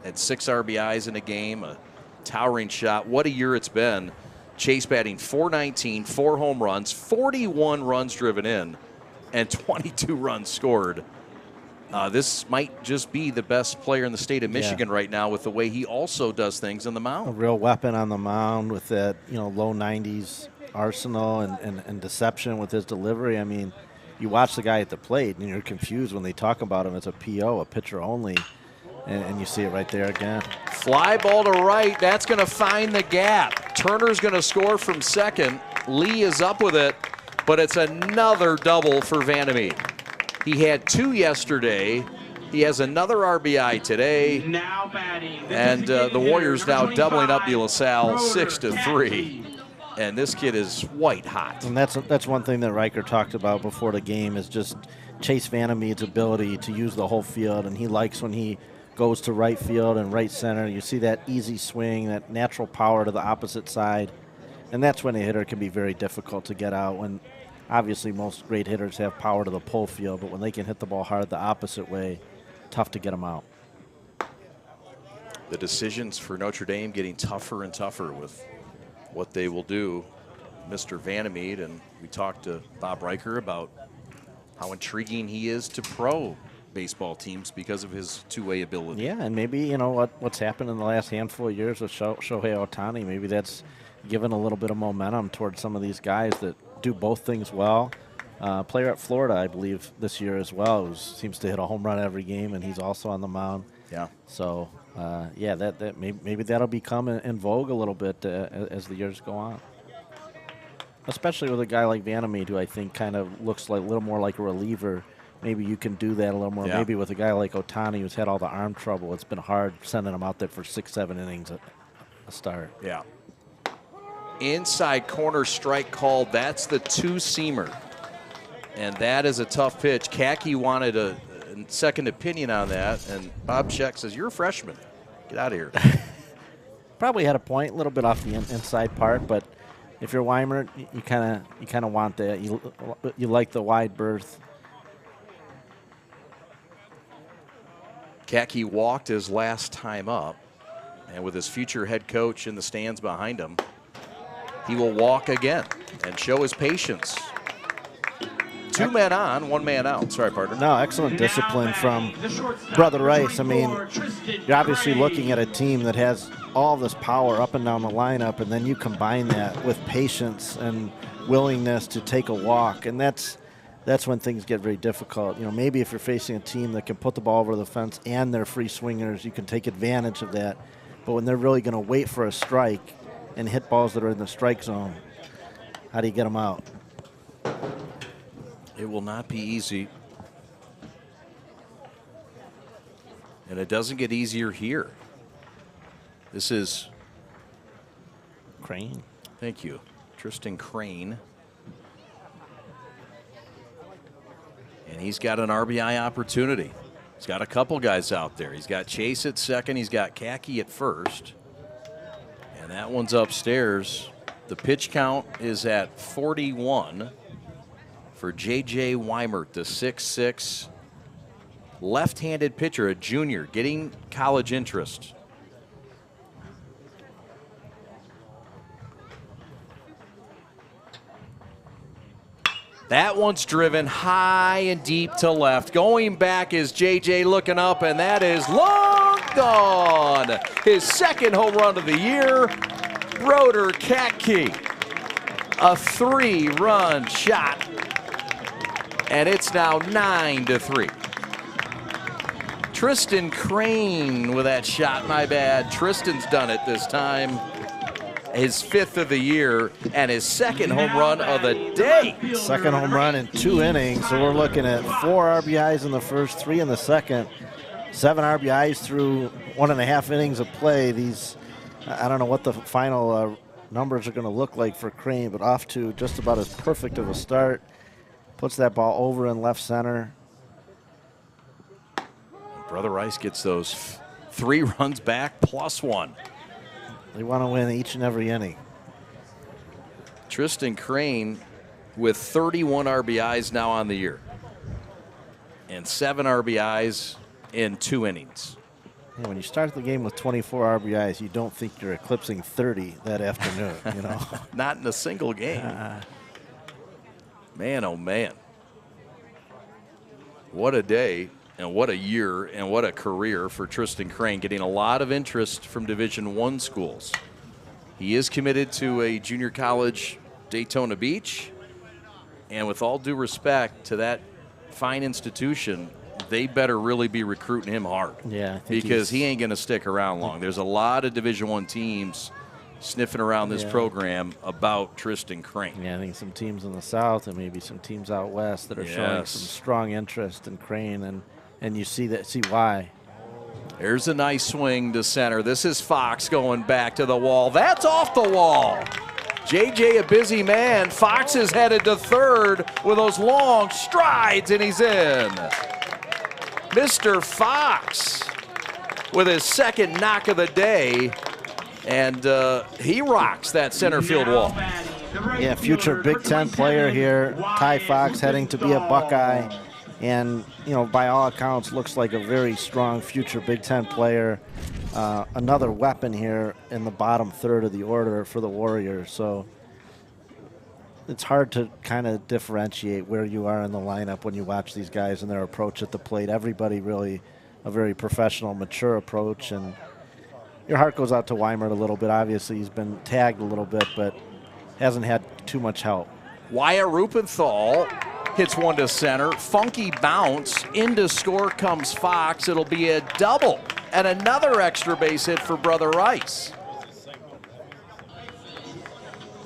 had 6 RBIs in a game, a towering shot. What a year it's been. Chase batting .419, 4 home runs, 41 runs driven in, and 22 runs scored. This might just be the best player in the state of Michigan right now with the way he also does things on the mound. A real weapon on the mound with that, low 90s arsenal and deception with his delivery. I mean, you watch the guy at the plate and you're confused when they talk about him as a PO, a pitcher only, and you see it right there again. Fly ball to right. That's going to find the gap. Turner's going to score from second. Lee is up with it, but it's another double for Vandermeed. He had 2 yesterday. He has another RBI today. Now batting. And the Warriors now doubling up De La Salle 6-3. And this kid is white hot. And that's one thing that Riker talked about before the game is just Chase Vandermeed's ability to use the whole field. And he likes when he goes to right field and right center. You see that easy swing, that natural power to the opposite side. And that's when a hitter can be very difficult to get out. When obviously most great hitters have power to the pull field, but when they can hit the ball hard the opposite way, tough to get them out. The decisions for Notre Dame getting tougher and tougher with what they will do. Mr. Vandermeed, and we talked to Bob Riker about how intriguing he is to pro baseball teams because of his two-way ability. Yeah, and maybe, what's happened in the last handful of years with Shohei Ohtani, maybe that's given a little bit of momentum towards some of these guys that do both things well. Player at Florida, I believe, this year as well, who seems to hit a home run every game, and he's also on the mound. Yeah. So, that maybe that'll become in vogue a little bit as the years go on. Especially with a guy like Vandermeed, who I think kind of looks like a little more like a reliever maybe you can do that a little more. Yeah. Maybe with a guy like Otani who's had all the arm trouble, it's been hard sending him out there for 6-7 innings a start. Yeah. Inside corner strike called. That's the two-seamer. And that is a tough pitch. Kaki wanted a second opinion on that, and Bob Scheck says, "You're a freshman. Get out of here." Probably had a point, a little bit off the inside part, but if you're Weimer, you kind of want that. You like the wide berth. Kaki walked his last time up, and with his future head coach in the stands behind him, he will walk again and show his patience. 2 men on, 1 man out. Sorry, partner. No, excellent discipline from Brother Rice. I mean, you're obviously looking at a team that has all this power up and down the lineup, and then you combine that with patience and willingness to take a walk, and that's when things get very difficult. You know, maybe if you're facing a team that can put the ball over the fence and they're free swingers, you can take advantage of that. But when they're really going to wait for a strike and hit balls that are in the strike zone, how do you get them out? It will not be easy. And it doesn't get easier here. This is Crane. Thank you. Tristan Crane. And he's got an RBI opportunity. He's got a couple guys out there. He's got Chase at second. He's got Kaki at first. And that one's upstairs. The pitch count is at 41 for J.J. Weimert, the 6'6", left-handed pitcher, a junior, getting college interest. That one's driven high and deep to left. Going back is J.J. looking up, and that is long gone. His second home run of the year, Broder Kaki. A 3-run shot, and it's now 9-3. Tristan Crane with that shot, my bad. Tristan's done it this time. His 5th of the year and his second home run of the day. Second home run in 2 innings. So we're looking at 4 RBIs in the first, 3 in the second, 7 RBIs through 1.5 innings of play. These, I don't know what the final numbers are going to look like for Crane, but off to just about as perfect of a start. Puts that ball over in left center. Brother Rice gets those 3 runs back plus 1. They want to win each and every inning. Tristan Crane with 31 RBIs now on the year. And 7 RBIs in 2 innings. Yeah, when you start the game with 24 RBIs, you don't think you're eclipsing 30 that afternoon, you know? Not in a single game. Man, oh man. What a day. And what a year and what a career for Tristan Crane, getting a lot of interest from Division I schools. He is committed to a junior college, Daytona Beach. And with all due respect to that fine institution, they better really be recruiting him hard. Yeah, I think because he ain't going to stick around long. There's a lot of Division I teams sniffing around this program about Tristan Crane. Yeah, I think some teams in the South and maybe some teams out West that are showing some strong interest in Crane, and you see why. There's a nice swing to center. This is Fox going back to the wall. That's off the wall. J.J. a busy man. Fox is headed to third with those long strides, and he's in. Mr. Fox with his second knock of the day, and he rocks that center field wall. Yeah, future Big Ten player here. Ty Fox heading to be a Buckeye. And, you know, by all accounts, looks like a very strong future Big Ten player. Another weapon here in the bottom third of the order for the Warriors. So it's hard to kind of differentiate where you are in the lineup when you watch these guys and their approach at the plate. Everybody really a very professional, mature approach. And your heart goes out to Weimert a little bit. Obviously, he's been tagged a little bit, but hasn't had too much help. Wyatt Rupenthal hits one to center. Funky bounce. Into score comes Fox. It'll be a double and another extra base hit for Brother Rice.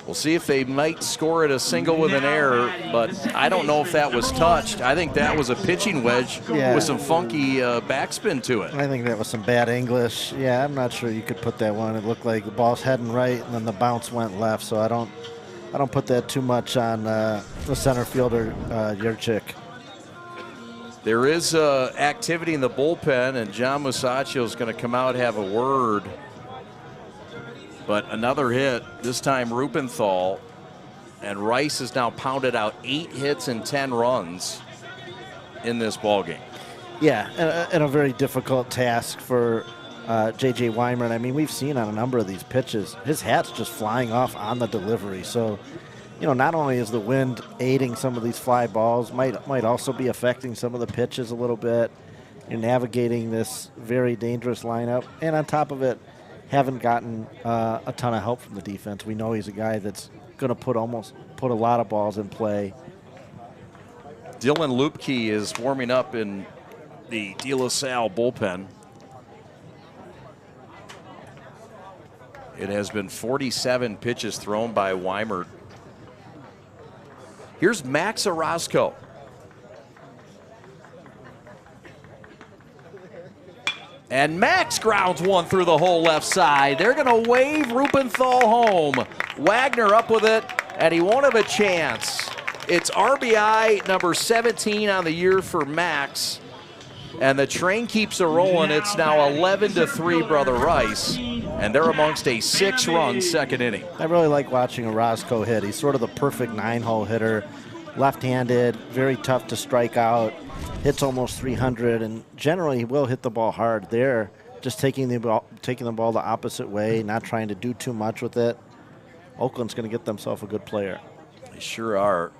We'll see if they might score it a single with an error, but I don't know if that was touched. I think that was a pitching wedge with some funky backspin to it. I think that was some bad English. Yeah, I'm not sure you could put that one. It looked like the ball's heading right, and then the bounce went left. So I don't put that too much on the center fielder, Yurchik. There is activity in the bullpen, and John Musacchio is going to come out and have a word. But another hit, this time Rupenthal, and Rice has now pounded out 8 hits and 10 runs in this ballgame. Yeah, and a very difficult task for J.J. Weimer. I mean, we've seen on a number of these pitches, his hat's just flying off on the delivery. So, you know, not only is the wind aiding some of these fly balls, might also be affecting some of the pitches a little bit. You're navigating this very dangerous lineup, and on top of it, haven't gotten a ton of help from the defense. We know he's a guy that's going to put a lot of balls in play. Dylan Lupke is warming up in the De La Salle bullpen. It has been 47 pitches thrown by Weimer. Here's Max Orozco. And Max grounds one through the whole left side. They're going to wave Rupenthal home. Wagner up with it, and he won't have a chance. It's RBI number 17 on the year for Max. And the train keeps a rolling. It's now 11-3 Brother Rice. And they're amongst a 6-run second inning. I really like watching Orozco hit. He's sort of the perfect 9-hole hitter. Left-handed, very tough to strike out. Hits almost 300, and generally he will hit the ball hard. There, just taking the ball the opposite way, not trying to do too much with it. Oakland's going to get themselves a good player. They sure are.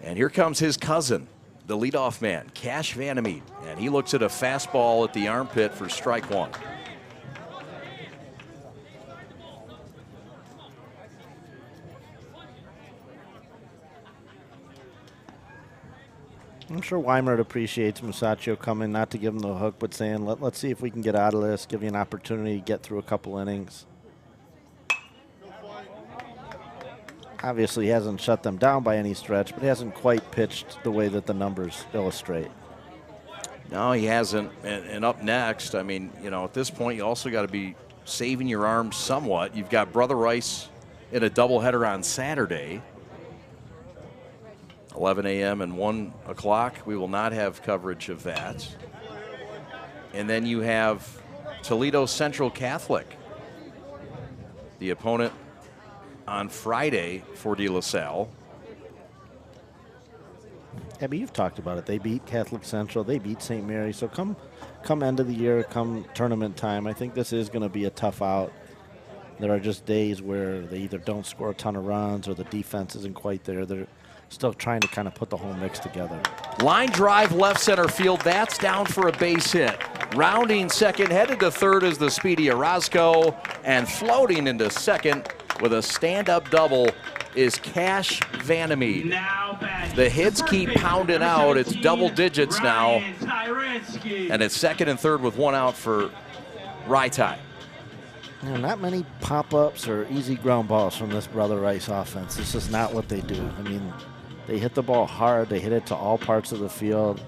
And here comes his cousin, the leadoff man, Cash Vandermeer, and he looks at a fastball at the armpit for strike one. I'm sure Weimer appreciates Musacchio coming, not to give him the hook, but saying, let's see if we can get out of this, give you an opportunity to get through a couple innings. Obviously, he hasn't shut them down by any stretch, but he hasn't quite pitched the way that the numbers illustrate. No, he hasn't. And up next, I mean, you know, at this point, you also got to be saving your arms somewhat. You've got Brother Rice in a doubleheader on Saturday. 11 a.m. and 1 o'clock. We will not have coverage of that. And then you have Toledo Central Catholic, the opponent on Friday for De La Salle. Yeah, but you've talked about it. They beat Catholic Central. They beat St. Mary. So come end of the year, come tournament time, I think this is going to be a tough out. There are just days where they either don't score a ton of runs or the defense isn't quite there. They're still trying to kind of put the whole mix together. Line drive left center field. That's down for a base hit. Rounding second, headed to third is the speedy Orozco, and floating into second with a stand-up double is Cash Vandermeer. The hits keep pounding out. It's double digits now. And it's second and third with one out for Raitai. You know, not many pop-ups or easy ground balls from this Brother Rice offense. This is not what they do. I mean, they hit the ball hard. They hit it to all parts of the field.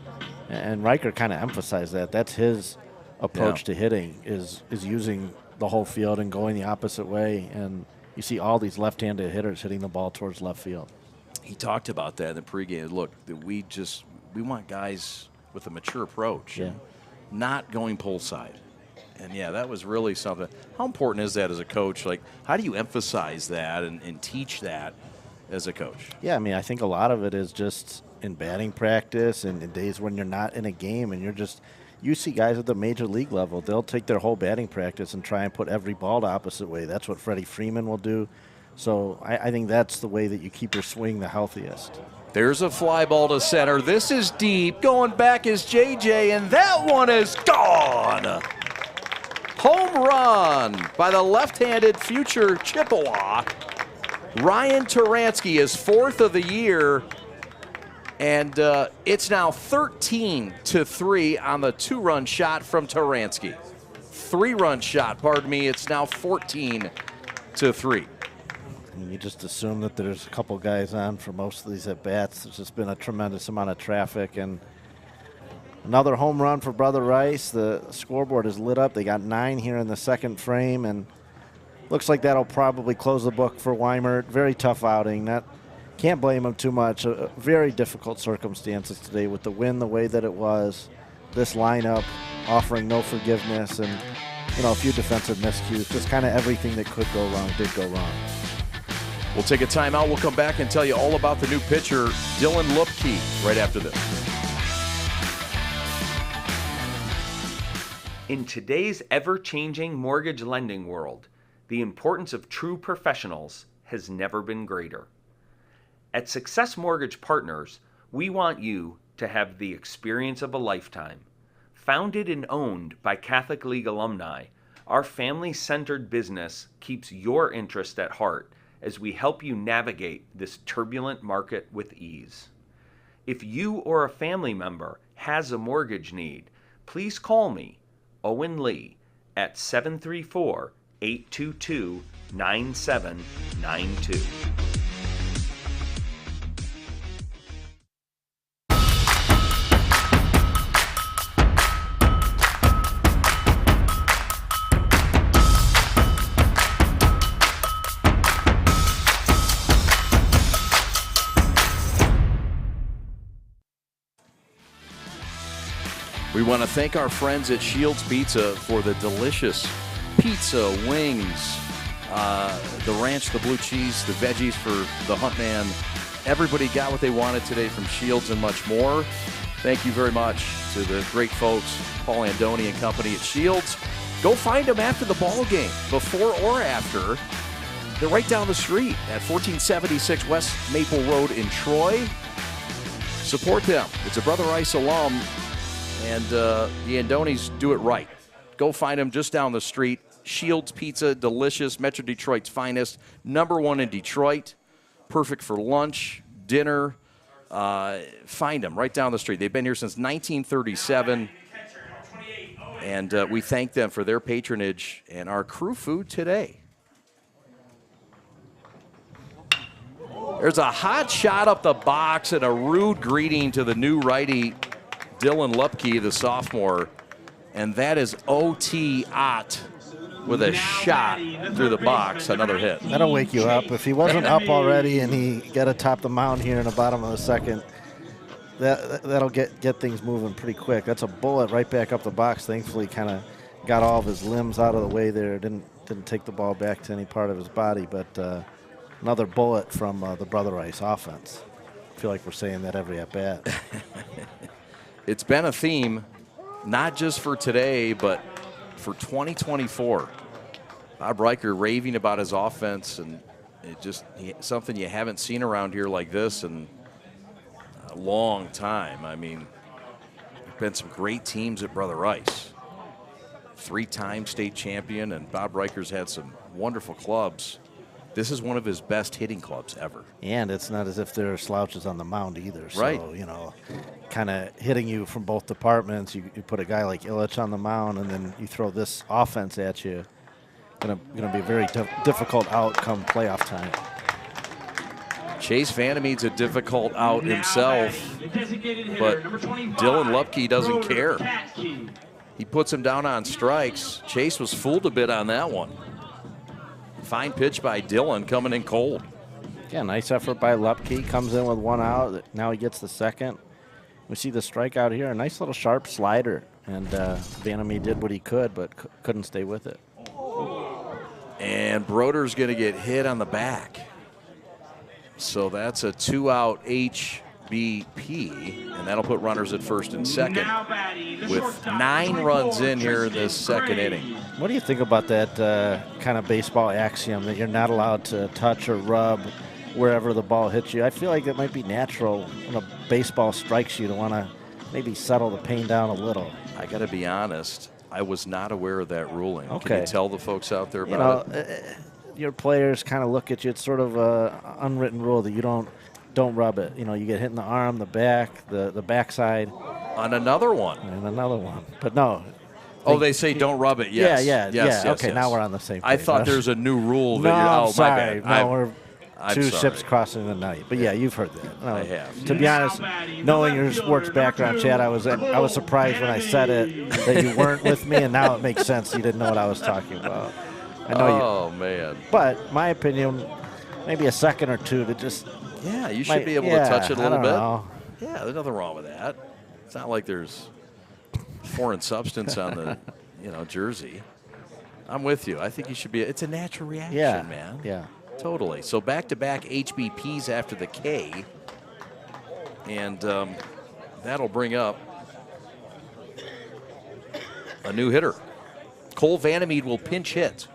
And Riker kind of emphasized that. That's his approach to hitting, is using the whole field and going the opposite way. And you see all these left-handed hitters hitting the ball towards left field. He talked about that in the pregame. Look, we want guys with a mature approach, not going pull side. And yeah, that was really something. How important is that as a coach? Like, how do you emphasize that and teach that as a coach? Yeah, I mean, I think a lot of it is just in batting practice and in days when you're not in a game and you see guys at the major league level, they'll take their whole batting practice and try and put every ball the opposite way. That's what Freddie Freeman will do. So I think that's the way that you keep your swing the healthiest. There's a fly ball to center. This is deep. Going back is JJ, and that one is gone. Home run by the left-handed future Chippewa. Ryan Turansky is fourth of the year, and it's now 13-3 on the 2-run shot from Turansky. 3-run shot, pardon me. It's now 14-3. And you just assume that there's a couple guys on for most of these at-bats. There's just been a tremendous amount of traffic. And another home run for Brother Rice. The scoreboard is lit up. They got 9 here in the second frame, and looks like that'll probably close the book for Weimert. Very tough outing. Can't blame them too much. Very difficult circumstances today with the wind the way that it was. This lineup offering no forgiveness and, a few defensive miscues. Just kind of everything that could go wrong did go wrong. We'll take a timeout. We'll come back and tell you all about the new pitcher, Dylan Lupke, right after this. In today's ever-changing mortgage lending world, the importance of true professionals has never been greater. At Success Mortgage Partners, we want you to have the experience of a lifetime. Founded and owned by Catholic League alumni, our family-centered business keeps your interest at heart as we help you navigate this turbulent market with ease. If you or a family member has a mortgage need, please call me, Owen Lee, at 734-822-9792. We want to thank our friends at Shields Pizza for the delicious pizza, wings, the ranch, the blue cheese, the veggies for the Huntman. Everybody got what they wanted today from Shields and much more. Thank you very much to the great folks, Paul Andoni and company at Shields. Go find them after the ball game, before or after. They're right down the street at 1476 West Maple Road in Troy. Support them. It's a Brother Rice alum. And the Andonis do it right. Go find them just down the street. Shields Pizza, delicious, Metro Detroit's finest. #1 in Detroit. Perfect for lunch, dinner. Find them right down the street. They've been here since 1937. And we thank them for their patronage and our crew food today. There's a hot shot up the box and a rude greeting to the new righty, Dylan Lupke, the sophomore, and that is O.T. Ott with a shot through the box, another hit. That'll wake you up. If he wasn't up already and he got atop the mound here in the bottom of the second, that'll get things moving pretty quick. That's a bullet right back up the box. Thankfully, kind of got all of his limbs out of the way there. Didn't take the ball back to any part of his body, but another bullet from the Brother Rice offense. I feel like we're saying that every at-bat. It's been a theme, not just for today, but for 2024. Bob Riker raving about his offense, and something you haven't seen around here like this in a long time. I mean, there've been some great teams at Brother Rice. 3-time state champion, and Bob Riker's had some wonderful clubs. This is one of his best hitting clubs ever. And it's not as if there are slouches on the mound either. So, right. Kind of hitting you from both departments. You put a guy like Illich on the mound, and then you throw this offense at you. Gonna be a very difficult outcome playoff time. Chase Vandermead's a difficult out himself, but Dylan Lupke doesn't care. He puts him down on strikes. Chase was fooled a bit on that one. Fine pitch by Dylan, coming in cold. Yeah, nice effort by Lupke. Comes in with 1 out. Now he gets the second. We see the strikeout here. A nice little sharp slider. And Vandermead did what he could, but couldn't stay with it. And Broder's going to get hit on the back. So that's a 2-out HBP, and that'll put runners at first and second with 9 runs in here in this second inning. What do you think about that kind of baseball axiom that you're not allowed to touch or rub wherever the ball hits you? I feel like it might be natural when a baseball strikes you to want to maybe settle the pain down a little. I got to be honest, I was not aware of that ruling. Okay. Can you tell the folks out there about it? Your players kind of look at you. It's sort of an unwritten rule that you don't rub it. You get hit in the arm, the back, the backside. On another one. And another one. But no. They say don't rub it. Yes. Yeah. Yes, Okay, yes. now we're on the same page. I thought there's a new rule. No, that I'm sorry. My bad. No, Two sorry. ships crossing the night. But yeah, you've heard that. I have. To be honest, knowing your sports background, Chad, I was surprised when I said it that you weren't with me, and now it makes sense. You didn't know what I was talking about. I know man. But my opinion, maybe a second or two to just. Yeah, you should be able to touch it a little bit. Know. Yeah, there's nothing wrong with that. It's not like there's foreign substance on the, jersey. I'm with you. I think you should be. It's a natural reaction, man. Yeah. Totally. So back-to-back HBPs after the K, and that'll bring up a new hitter. Cole Vandermeed will pinch hit.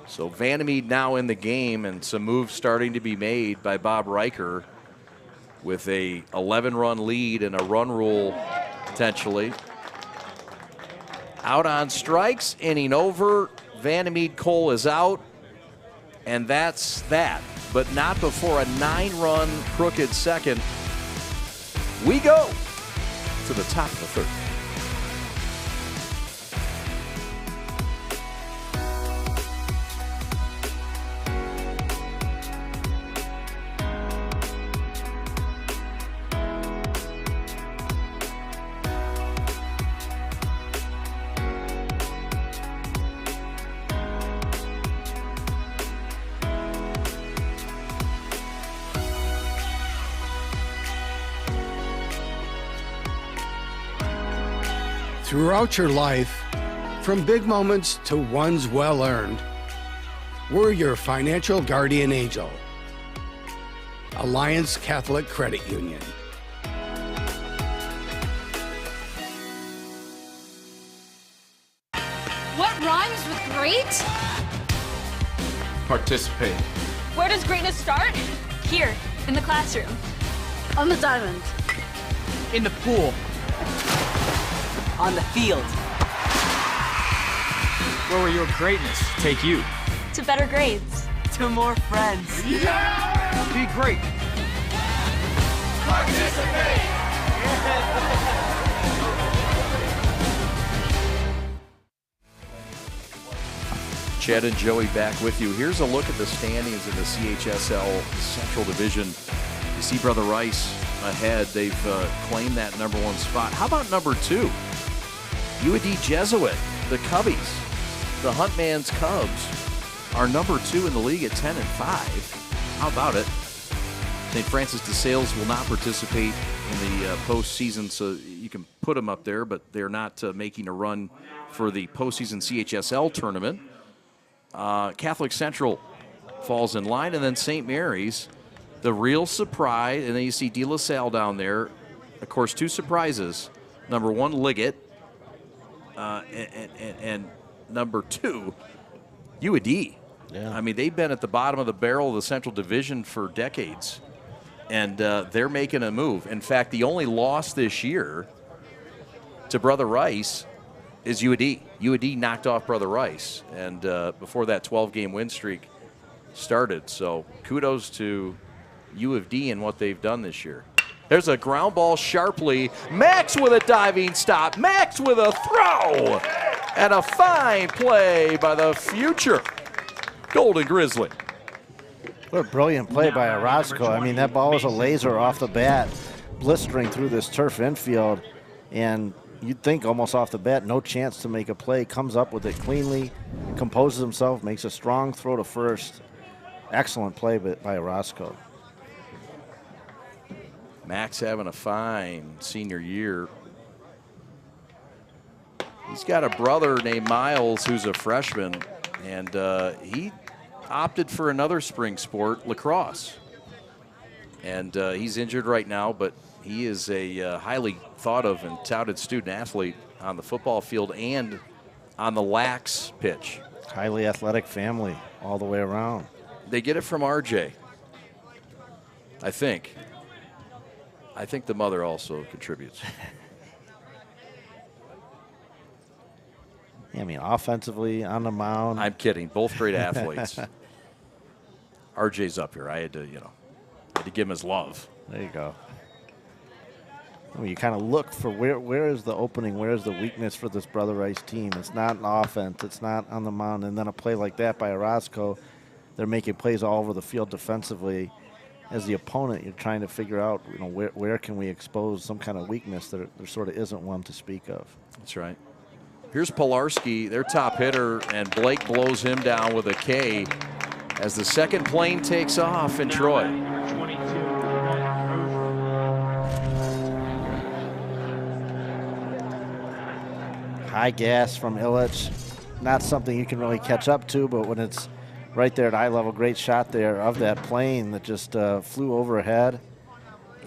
So Vandermeed now in the game, and some moves starting to be made by Bob Riker with a 11-run lead and a run rule potentially. Out on strikes, inning over. Vandermeed Cole is out, and that's that. But not before a 9-run crooked second. We go to the top of the third. Throughout your life, from big moments to ones well-earned, we're your financial guardian angel. Alliance Catholic Credit Union. What rhymes with great? Participate. Where does greatness start? Here, in the classroom. On the diamond. In the pool. On the field. Where will your greatness take you? To better grades. To more friends. Yeah! Be great. Participate. Chad and Joey back with you. Here's a look at the standings in the CHSL Central Division. You see Brother Rice ahead. They've claimed that #1 spot. How about #2? UAD Jesuit, the Cubbies, the Huntman's Cubs are #2 in the league at 10-5. How about it? St. Francis de Sales will not participate in the postseason, so you can put them up there, but they're not making a run for the postseason CHSL tournament. Catholic Central falls in line, and then St. Mary's, the real surprise, and then you see De La Salle down there. Of course, 2 surprises. #1, Liggett. And #2, UAD. Yeah. I mean, they've been at the bottom of the barrel of the Central Division for decades, and they're making a move. In fact, the only loss this year to Brother Rice is UAD. UAD knocked off Brother Rice, and before that 12-game win streak started. So kudos to U of D and what they've done this year. There's a ground ball sharply. Max with a diving stop. Max with a throw. And a fine play by the future Golden Grizzly. What a brilliant play by Orozco. I mean, that ball was a laser off the bat, blistering through this turf infield. And you'd think almost off the bat, no chance to make a play. Comes up with it cleanly, composes himself, makes a strong throw to first. Excellent play by Orozco. Max having a fine senior year. He's got a brother named Miles who's a freshman, and he opted for another spring sport, lacrosse. And he's injured right now, but he is a highly thought of and touted student athlete on the football field and on the lax pitch. Highly athletic family all the way around. They get it from RJ, I think. I think the mother also contributes. Yeah, I mean, offensively, on the mound. I'm kidding. Both great athletes. RJ's up here. I had to, I had to give him his love. There you go. You kind of look for where is the opening, where is the weakness for this Brother Rice team. It's not an offense, it's not on the mound, and then a play like that by Orozco, they're making plays all over the field defensively. As the opponent, you're trying to figure out, where can we expose some kind of weakness. There sort of isn't one to speak of. That's right. Here's Pilarski, their top hitter, and Blake blows him down with a K as the second plane takes off in Troy. High gas from Illich. Not something you can really catch up to, but when it's right there at eye level, great shot there of that plane that just flew overhead.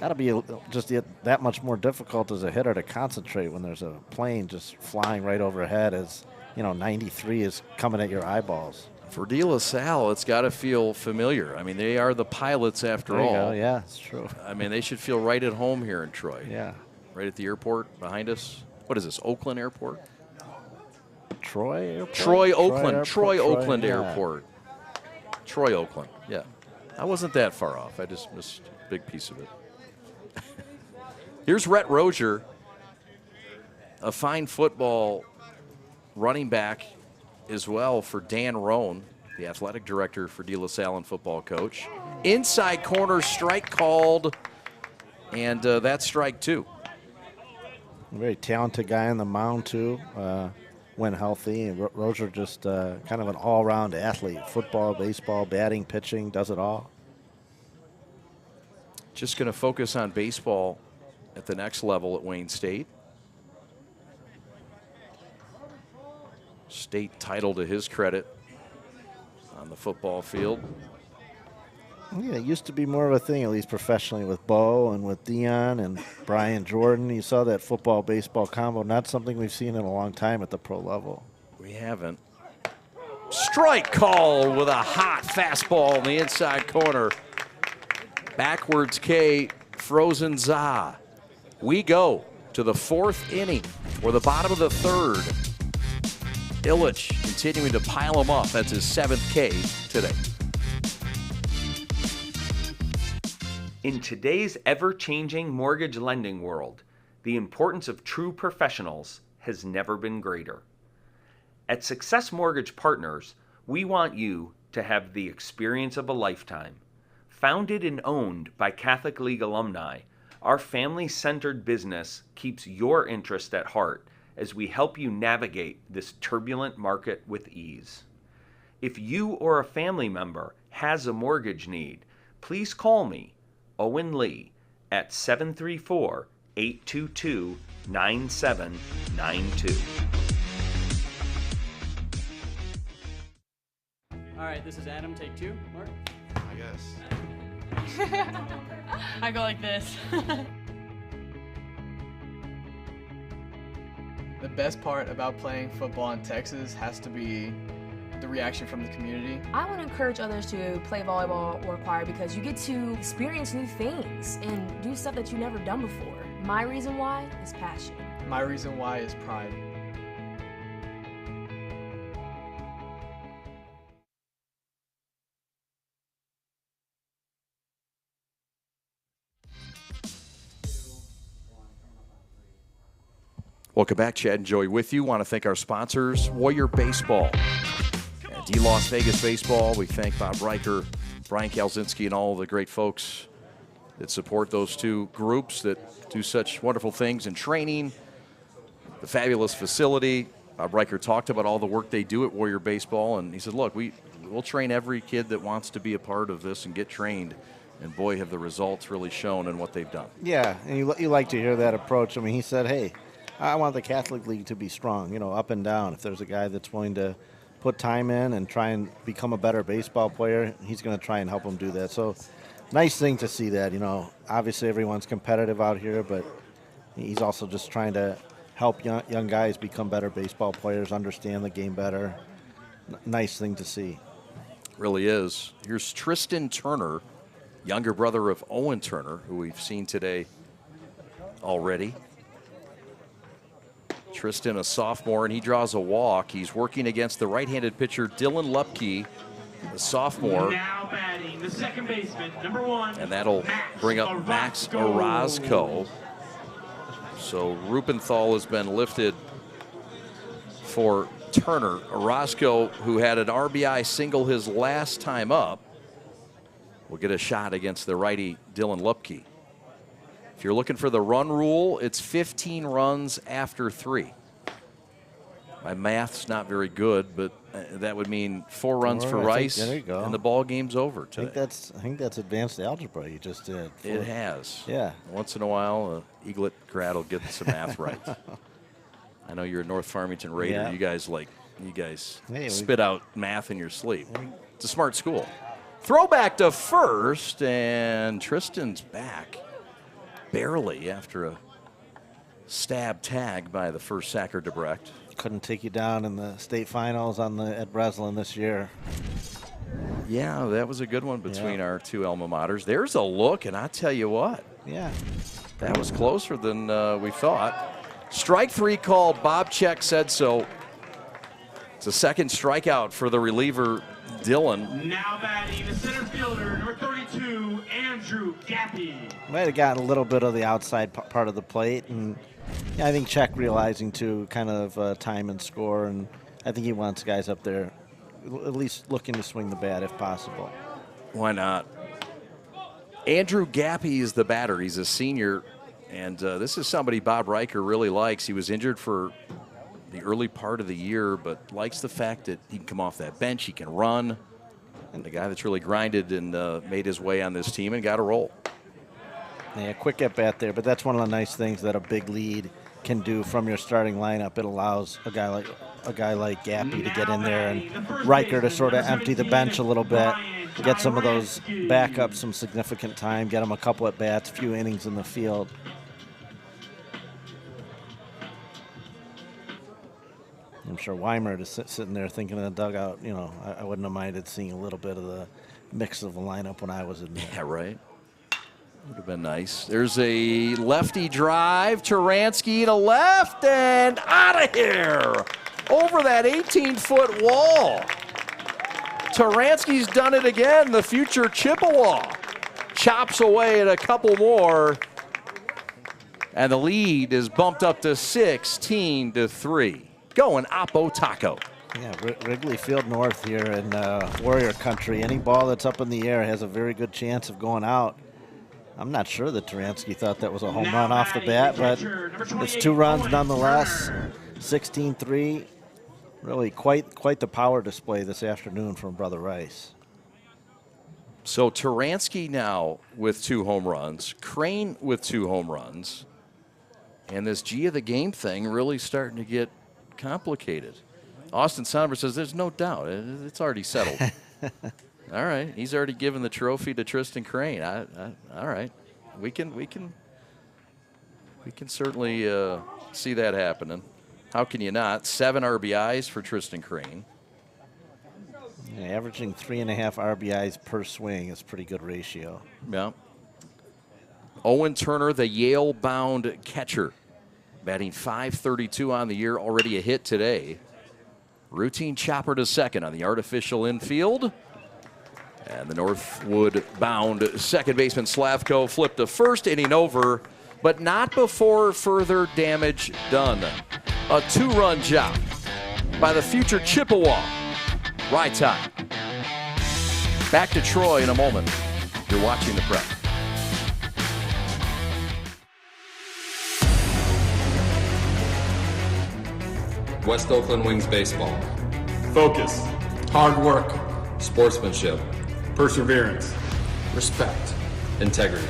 Got to be just that much more difficult as a hitter to concentrate when there's a plane just flying right overhead as, 93 is coming at your eyeballs. For De La Salle, it's got to feel familiar. I mean, they are the pilots after all. Go. Yeah, it's true. I mean, they should feel right at home here in Troy. Yeah. Right at the airport behind us. What is this, Oakland Airport? Troy Airport? Troy, Oakland. Troy, Oakland yeah. Airport. Troy, Oakland. Yeah. I wasn't that far off. I just missed a big piece of it. Here's Rhett Rozier, a fine football running back as well for Dan Roan, the athletic director for De La Salle and football coach. Inside corner strike called, and that's strike two. A very talented guy on the mound, too, when healthy. And Rozier just kind of an all-around athlete. Football, baseball, batting, pitching, does it all. Just going to focus on baseball at the next level at Wayne State. State title to his credit on the football field. Yeah, it used to be more of a thing, at least professionally, with Bo and with Dion and Brian Jordan. You saw that football-baseball combo, not something we've seen in a long time at the pro level. We haven't. Strike call with a hot fastball in the inside corner. Backwards K, frozen za. We go to the fourth inning, or the bottom of the third. Illich continuing to pile him up. That's his 7th K today. In today's ever-changing mortgage lending world, the importance of true professionals has never been greater. At Success Mortgage Partners, we want you to have the experience of a lifetime. Founded and owned by Catholic League alumni, our family-centered business keeps your interest at heart as we help you navigate this turbulent market with ease. If you or a family member has a mortgage need, please call me, Owen Lee, at 734-822-9792. All right, this is Adam, take 2. Mark? I guess. I go like this. The best part about playing football in Texas has to be the reaction from the community. I want to encourage others to play volleyball or choir because you get to experience new things and do stuff that you've never done before. My reason why is passion. My reason why is pride. Welcome back, Chad and Joey with you. Want to thank our sponsors, Warrior Baseball and D-Las Vegas Baseball. We thank Bob Riker, Brian Kalzinski, and all the great folks that support those two groups that do such wonderful things in training, the fabulous facility. Bob Riker talked about all the work they do at Warrior Baseball, and he said, look, we'll train every kid that wants to be a part of this and get trained. And boy, have the results really shown in what they've done. Yeah, and you like to hear that approach. I mean, he said, hey, I want the Catholic League to be strong, up and down. If there's a guy that's willing to put time in and try and become a better baseball player, he's going to try and help him do that. So nice thing to see that, Obviously everyone's competitive out here, but he's also just trying to help young guys become better baseball players, understand the game better. Nice thing to see. Really is. Here's Tristan Turner, younger brother of Owen Turner, who we've seen today already. Tristan, a sophomore, and he draws a walk. He's working against the right-handed pitcher Dylan Lupke, the sophomore. Now batting the second baseman, number 1. And that'll bring up Max Orozco. So Rupenthal has been lifted for Turner. Orozco, who had an RBI single his last time up, will get a shot against the righty Dylan Lupke. If you're looking for the run rule, it's 15 runs after 3. My math's not very good, but that would mean 4 runs for Rice, there you go. and the ball game's over today. I think that's advanced algebra you just did. It has. Yeah. Once in a while, Eaglet grad will get some math right. I know you're a North Farmington Raider. Yeah. You guys spit out math in your sleep. It's a smart school. Throwback to first, and Tristan's back barely after a stab tag by the first Sacker Debrecht. Couldn't take you down in the state finals at Breslin this year. Yeah, that was a good one between our two alma maters. There's a look, and I tell you what. Yeah. That was closer than we thought. Strike 3 called. Bob Check said so. It's a second strikeout for the reliever, Dylan. Now batting the center fielder, number 32, Andrew Gappy. Might have gotten a little bit of the outside part of the plate, and I think Check realizing too, kind of time and score, and I think he wants guys up there at least looking to swing the bat if possible. Why not? Andrew Gappy is the batter. He's a senior, and this is somebody Bob Riker really likes. He was injured for the early part of the year, but likes the fact that he can come off that bench, he can run, and the guy that's really grinded and made his way on this team and got a roll. Yeah, quick at bat there, but that's one of the nice things that a big lead can do from your starting lineup. It allows a guy like Gappy to get in there and Riker to sort of empty the bench a little bit, get some of those backups some significant time, get them a couple at bats, a few innings in the field. I'm sure Weimer is sitting there thinking in the dugout, you know, I wouldn't have minded seeing a little bit of the mix of the lineup when I was in there. Yeah, right. Would have been nice. There's a lefty drive. Turansky to left and out of here. Over that 18-foot wall. Turansky's done it again. The future Chippewa chops away at a couple more. And the lead is bumped up to 16-3. Going Oppo Taco. Yeah, Wrigley Field North here in Warrior Country. Any ball that's up in the air has a very good chance of going out. I'm not sure that Turansky thought that was a home run off the bat, but it's 2 runs nonetheless. 16-3. Really quite the power display this afternoon from Brother Rice. So Turansky now with 2 home runs, Crane with 2 home runs, and this G of the game thing really starting to get complicated. Austin Somber says there's no doubt. It's already settled. All right, he's already given the trophy to Tristan Crane. All right, we can certainly see that happening. How can you not? 7 RBIs for Tristan Crane. Yeah, averaging 3.5 RBIs per swing is a pretty good ratio. Yeah. Owen Turner, the Yale-bound catcher, batting .532 on the year, already a hit today. Routine chopper to second on the artificial infield. And the Northwood-bound second baseman Slavko flipped to first, inning over, but not before further damage done. A 2-run job by the future Chippewa. Right time. Back to Troy in a moment. You're watching the Prep. West Oakland Wings baseball. Focus, hard work, Sportsmanship. perseverance. Respect. Integrity.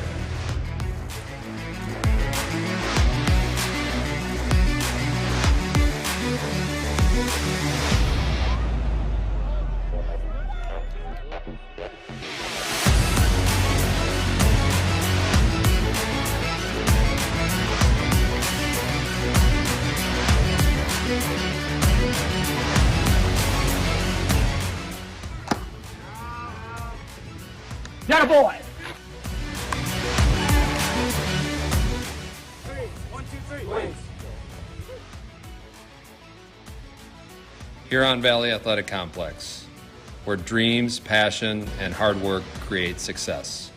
Got a boy! 1, 2, 3, wings. Huron Valley Athletic Complex, where dreams, passion, and hard work create success.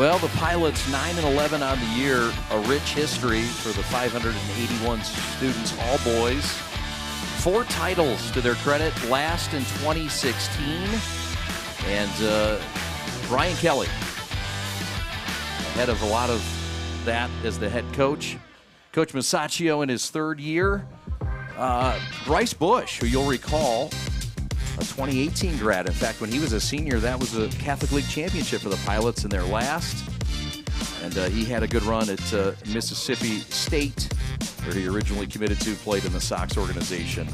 Well, the Pilots 9-11 on the year, a rich history for the 581 students, all boys. 4 titles to their credit, last in 2016. And Brian Kelly, ahead of a lot of that as the head coach. Coach Masaccio in his 3rd year. Bryce Bush, who you'll recall, a 2018 grad. In fact, when he was a senior, that was a Catholic League championship for the Pilots in their last. And he had a good run at Mississippi State, where he originally committed to, played in the Sox organization.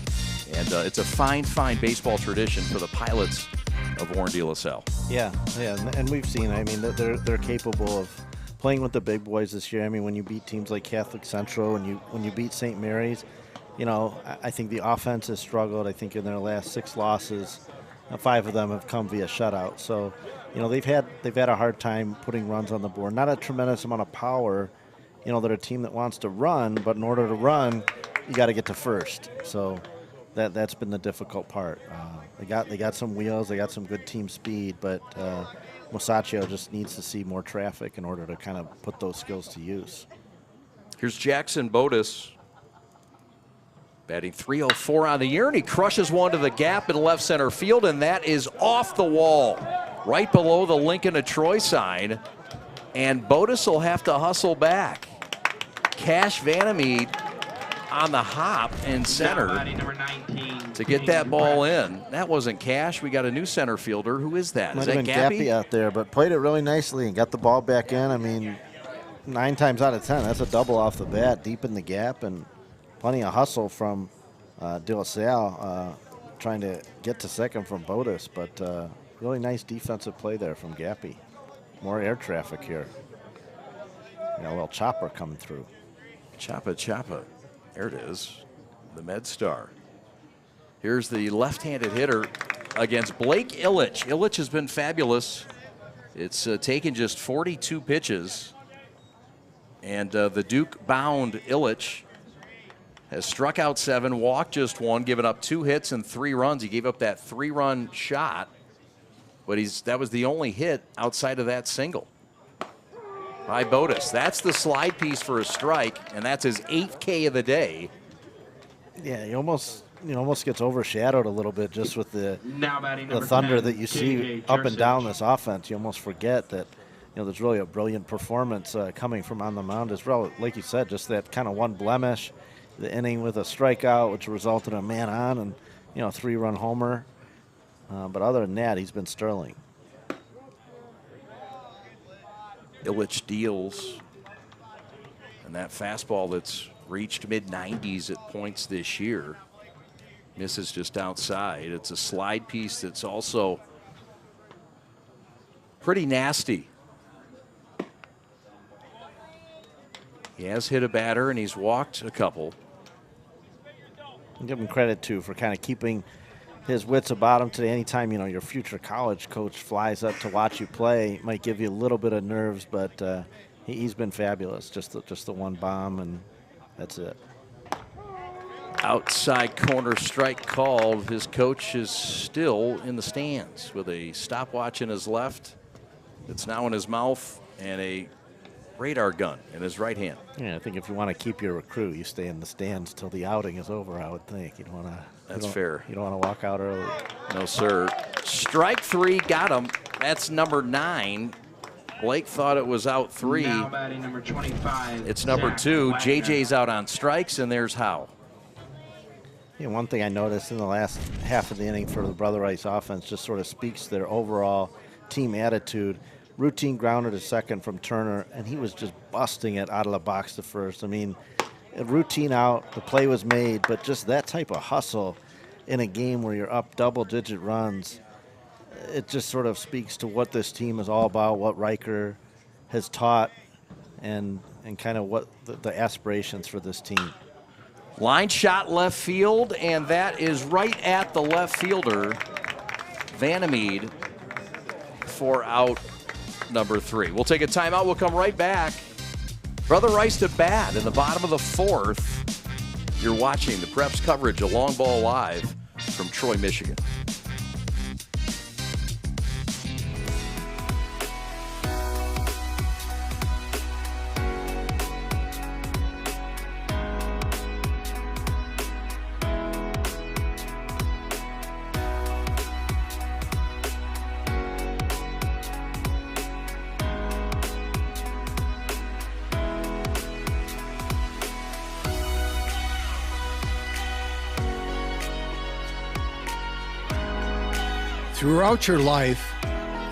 And it's a fine, fine baseball tradition for the Pilots of Warren De La Salle. Yeah, and we've seen, I mean, they're capable of playing with the big boys this year. I mean, when you beat teams like Catholic Central and when you beat St. Mary's, you know, I think the offense has struggled. I think in their last 6 losses, 5 of them have come via shutout. So, you know, they've had a hard time putting runs on the board. Not a tremendous amount of power. You know, they're a team that wants to run, but in order to run, you got to get to first. So that's been the difficult part. They got some wheels, they got some good team speed, but Masaccio just needs to see more traffic in order to kind of put those skills to use. Here's Jackson Botus, batting .304 on the year, and he crushes one to the gap in left center field, and that is off the wall, right below the Lincoln to Troy sign, and Botus will have to hustle back. Cash Vandermeed on the hop in center to get that ball in. That wasn't Cash. We got a new center fielder. Who is that? Might is that have been Gappy? Gappy out there, but played it really nicely and got the ball back in. I mean, 9 times out of 10, that's a double off the bat, deep in the gap, and plenty of hustle from De La Salle trying to get to second from Botus, but really nice defensive play there from Gappy. More air traffic here. You know, a little chopper coming through. Choppa. There it is, the MedStar. Here's the left-handed hitter against Blake Illich. Illich has been fabulous. It's taken just 42 pitches, and the Duke-bound Illich has struck out 7, walked just 1, given up 2 hits and 3 runs. He gave up that 3-run shot, but that was the only hit outside of that single by Botus. That's the slide piece for a strike, and that's his 8th K of the day. Yeah, he almost gets overshadowed a little bit just with the thunder that you see up and down this offense. You almost forget that, you know, there's really a brilliant performance coming from on the mound as well. Like you said, just that kind of one blemish, the inning with a strikeout, which resulted in a man on and, you know, a 3-run homer. But other than that, he's been sterling. Illich deals, and that fastball that's reached mid-90s at points this year misses just outside. It's a slide piece that's also pretty nasty. He has hit a batter and he's walked a couple. I'll give him credit too for kind of keeping his wits about him today. Anytime, you know, your future college coach flies up to watch you play, might give you a little bit of nerves, but he's been fabulous. Just the one bomb, and that's it. Outside corner strike called. His coach is still in the stands with a stopwatch in his left. It's now in his mouth, and a radar gun in his right hand. Yeah, I think if you want to keep your recruit, you stay in the stands till the outing is over, I would think. You don't want to. That's fair. You don't want to walk out early. No, sir. Strike 3, got him. That's number 9. Blake thought it was out 3. Now batting number 25. It's number 2. JJ's out on strikes, and there's Howe. Yeah, one thing I noticed in the last half of the inning for the Brother Rice offense just sort of speaks to their overall team attitude. Routine grounder to second from Turner, and he was just busting it out of the box to first. I mean, a routine out, the play was made, but just that type of hustle in a game where you're up double-digit runs, it just sort of speaks to what this team is all about, what Riker has taught, and kind of what the aspirations for this team. Line shot left field, and that is right at the left fielder, Vandermeed, for out number 3. We'll take a timeout. We'll come right back. Brother Rice to bat in the bottom of the 4th. You're watching the Preps coverage of Long Ball Live from Troy, Michigan. Throughout your life,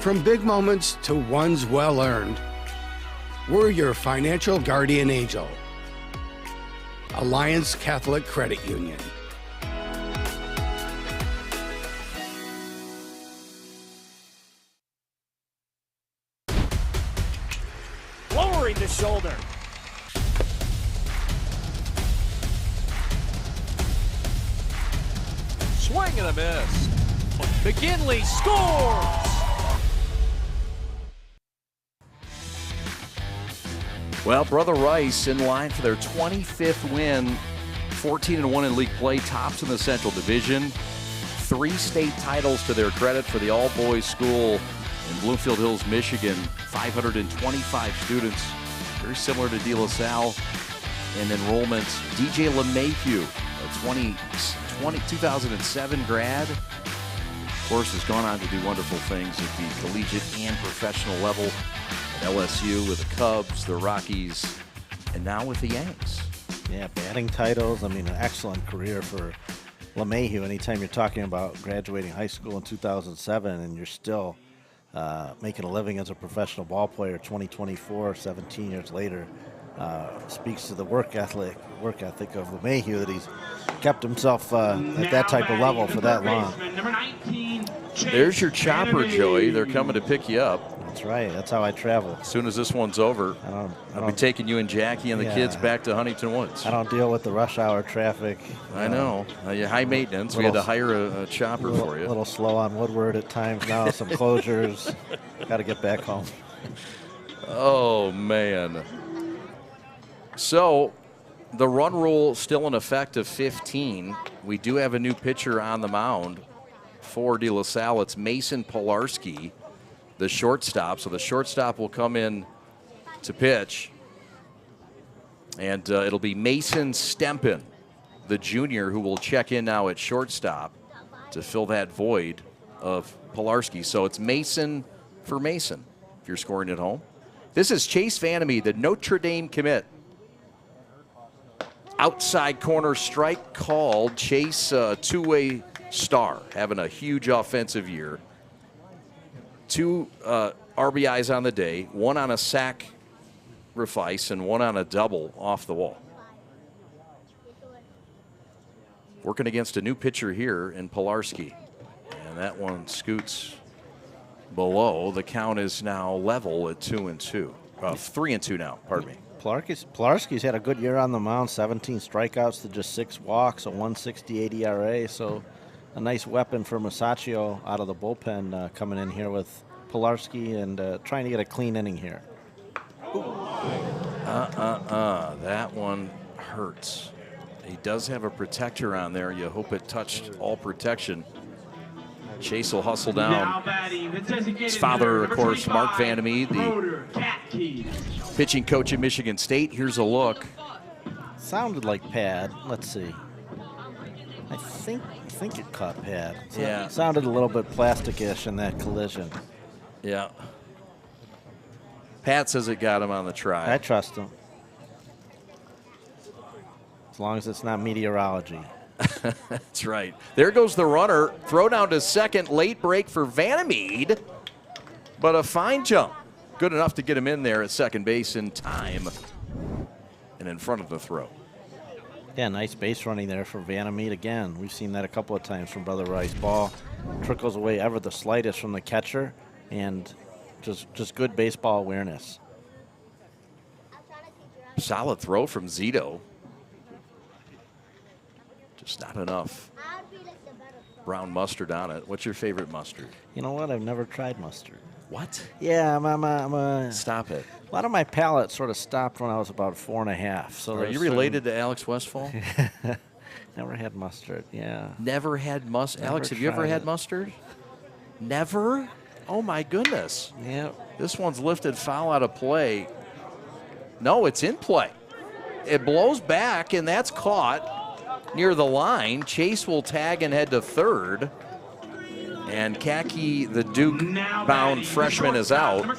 from big moments to ones well earned, we're your financial guardian angel. Alliance Catholic Credit Union. Lowering the shoulder. Swing and a miss. McGinley scores! Well, Brother Rice in line for their 25th win, 14-1 in league play, tops in the Central Division. 3 state titles to their credit for the all-boys school in Bloomfield Hills, Michigan. 525 students, very similar to DLS in enrollment. DJ LeMahieu, a 2007 grad, of course, has gone on to do wonderful things at the collegiate and professional level. At LSU with the Cubs, the Rockies, and now with the Yanks. Yeah, batting titles. I mean, an excellent career for LeMahieu. Anytime you're talking about graduating high school in 2007 and you're still making a living as a professional ball player 2024, 17 years later, speaks to the work ethic of LeMahieu, that he's kept himself at that type of level for that long. There's your chopper, Joey. They're coming to pick you up. That's right. That's how I travel. As soon as this one's over, I'll be taking you and Jackie and the kids back to Huntington Woods. I don't deal with the rush hour traffic. I know. You're high maintenance. We had to hire a chopper for you. A little slow on Woodward at times now. Some closures. Got to get back home. Oh, man. So, the run rule still in effect of 15. We do have a new pitcher on the mound for De La Salle. It's Mason Pilarski, the shortstop. So the shortstop will come in to pitch. And it'll be Mason Stempen, the junior, who will check in now at shortstop to fill that void of Pilarski. So it's Mason for Mason, if you're scoring at home. This is Chase Vanamy, the Notre Dame commit. Outside corner strike called. Chase, two-way star, having a huge offensive year. 2 RBIs on the day, 1 on a sacrifice and 1 on a double off the wall. Working against a new pitcher here in Pilarski. And that one scoots below. The count is now level at 2-2. 3-2 now, pardon me. Pilarski's had a good year on the mound, 17 strikeouts to just 6 walks, a 1.68 ERA. So a nice weapon for Masaccio out of the bullpen coming in here with Pilarski and trying to get a clean inning here. That one hurts. He does have a protector on there. You hope it touched all protection. Chase will hustle down. His father, of course, Mark Vanamy, the pitching coach at Michigan State. Here's a look. Sounded like pad. Let's see. I think it caught pad. So yeah. It sounded a little bit plastic-ish in that collision. Yeah. Pat says it got him on the try. I trust him. As long as it's not meteorology. That's right. There goes the runner. Throw down to second. Late break for Vanamede. But a fine jump. Good enough to get him in there at second base in time. And in front of the throw. Yeah, nice base running there for Vanamede again. We've seen that a couple of times from Brother Rice. Ball trickles away ever the slightest from the catcher. And just good baseball awareness. Solid throw from Zito. Just not enough brown mustard on it. What's your favorite mustard? You know what? I've never tried mustard. What? Yeah, I'm Stop it. A lot of my palate sort of stopped when I was about 4.5. So are you related to Alex Westfall? Never had mustard, yeah. Never had mustard? Alex, have you ever had mustard? Never? Oh, my goodness. Yeah. This one's lifted foul out of play. No, it's in play. It blows back, and that's caught near the line. Chase will tag and head to third. And Kaki, the Duke-bound freshman, is out. I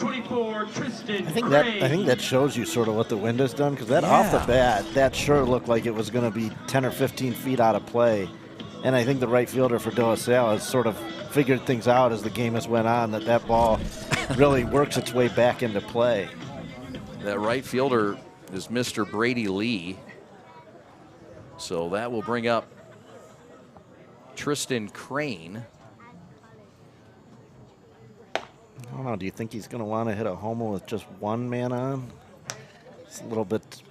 think that shows you sort of what the wind has done, because that off the bat, that sure looked like it was going to be 10 or 15 feet out of play. And I think the right fielder for De La Salle has sort of figured things out as the game has went on, that ball really works its way back into play. That right fielder is Mr. Brady Lee. So that will bring up Tristan Crane. I don't know. Do you think he's going to want to hit a homer with just one man on? It's a little bit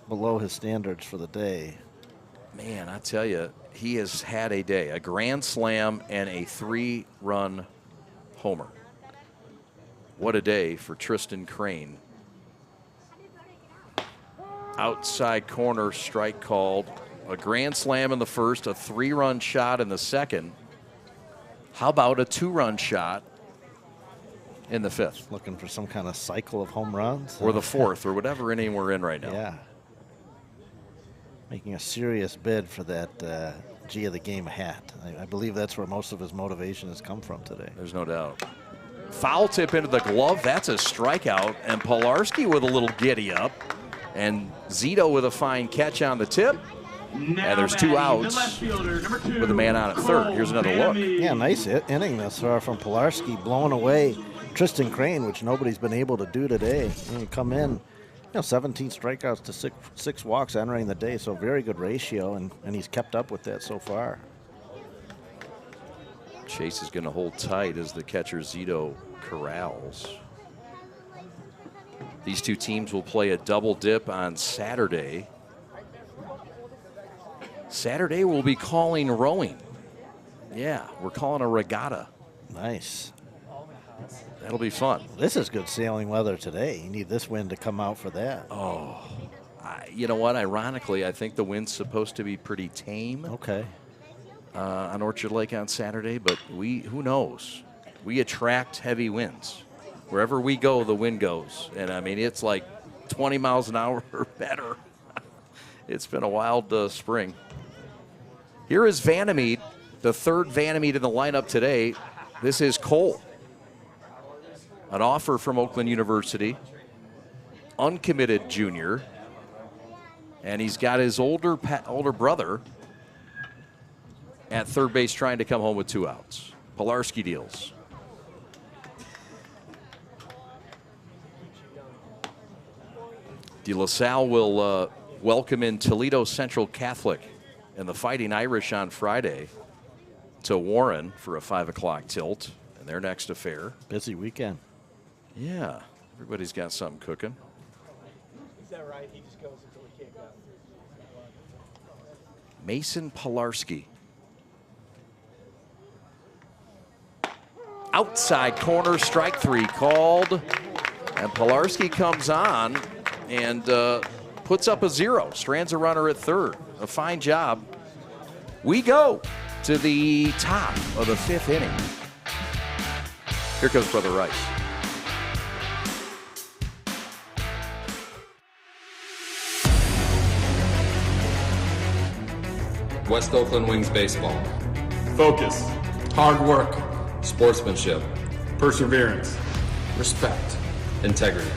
below his standards for the day. Man, I tell you, he has had a day. A grand slam and a 3-run homer. What a day for Tristan Crane. Outside corner strike called. A grand slam in the first, a 3-run shot in the second. How about a 2-run shot in the fifth? Looking for some kind of cycle of home runs? Or the fourth, or whatever inning we're in right now. Yeah. Making a serious bid for that G of the Game hat. I believe that's where most of his motivation has come from today. There's no doubt. Foul tip into the glove. That's a strikeout. And Pilarski with a little giddy up. And Zito with a fine catch on the tip. And there's 2 outs with a man on at third. Here's another look. Yeah, nice inning thus far from Pilarski, blowing away Tristan Crane, which nobody's been able to do today. And you come in, 17 strikeouts to six walks entering the day, so very good ratio, and he's kept up with that so far. Chase is going to hold tight as the catcher Zito corrals. These two teams will play a double dip on Saturday. Saturday we'll be calling rowing. Yeah, we're calling a regatta. Nice. That'll be fun. This is good sailing weather today. You need this wind to come out for that. Oh, you know what? Ironically, I think the wind's supposed to be pretty tame. Okay. On Orchard Lake on Saturday, but who knows? We attract heavy winds. Wherever we go, the wind goes. And I mean, it's like 20 miles an hour or better. It's been a wild spring. Here is Vandermeed, the third Vandermeed in the lineup today. This is Cole. An offer from Oakland University. Uncommitted junior. And he's got his older brother at third base trying to come home with 2 outs. Pilarski deals. De La Salle will welcome in Toledo Central Catholic and the Fighting Irish on Friday to Warren for a 5 o'clock tilt in their next affair. Busy weekend. Yeah, everybody's got something cooking. Is that right? He just goes until he can't go. Mason Pilarski. Outside corner, strike 3 called. And Pilarski comes on and puts up a 0. Strands a runner at third. A fine job. We go to the top of the 5th inning. Here comes Brother Rice. West Oakland Wings baseball. Focus. Hard work. Sportsmanship. Perseverance. Respect. Integrity.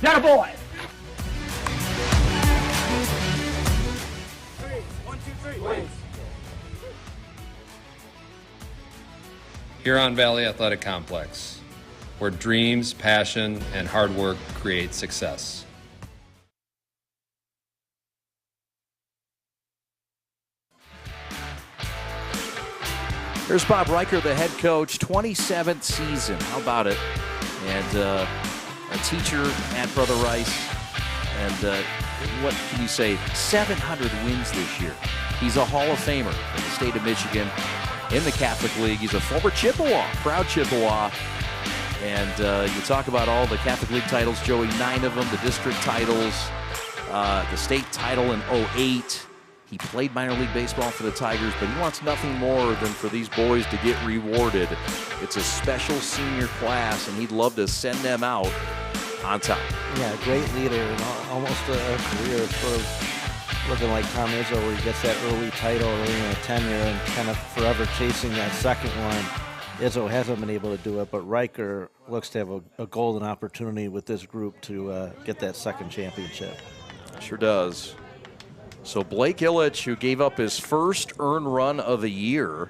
That a boy! 1, 2, 3, wins. Huron Valley Athletic Complex, where dreams, passion, and hard work create success. Here's Bob Riker, the head coach, 27th season. How about it? And a teacher at Brother Rice. And what can you say? 700 wins this year. He's a Hall of Famer in the state of Michigan in the Catholic League. He's a former Chippewa, proud Chippewa. And you talk about all the Catholic League titles, Joey, 9 of them, the district titles, the state title in 2008. He played minor league baseball for the Tigers, but he wants nothing more than for these boys to get rewarded. It's a special senior class, and he'd love to send them out on top. Yeah, great leader, and almost a career sort of looking like Tom Izzo, where he gets that early title early in a tenure and kind of forever chasing that second one. Izzo hasn't been able to do it, but Riker looks to have a golden opportunity with this group to get that second championship. Sure does. So Blake Ilitch, who gave up his first earned run of the year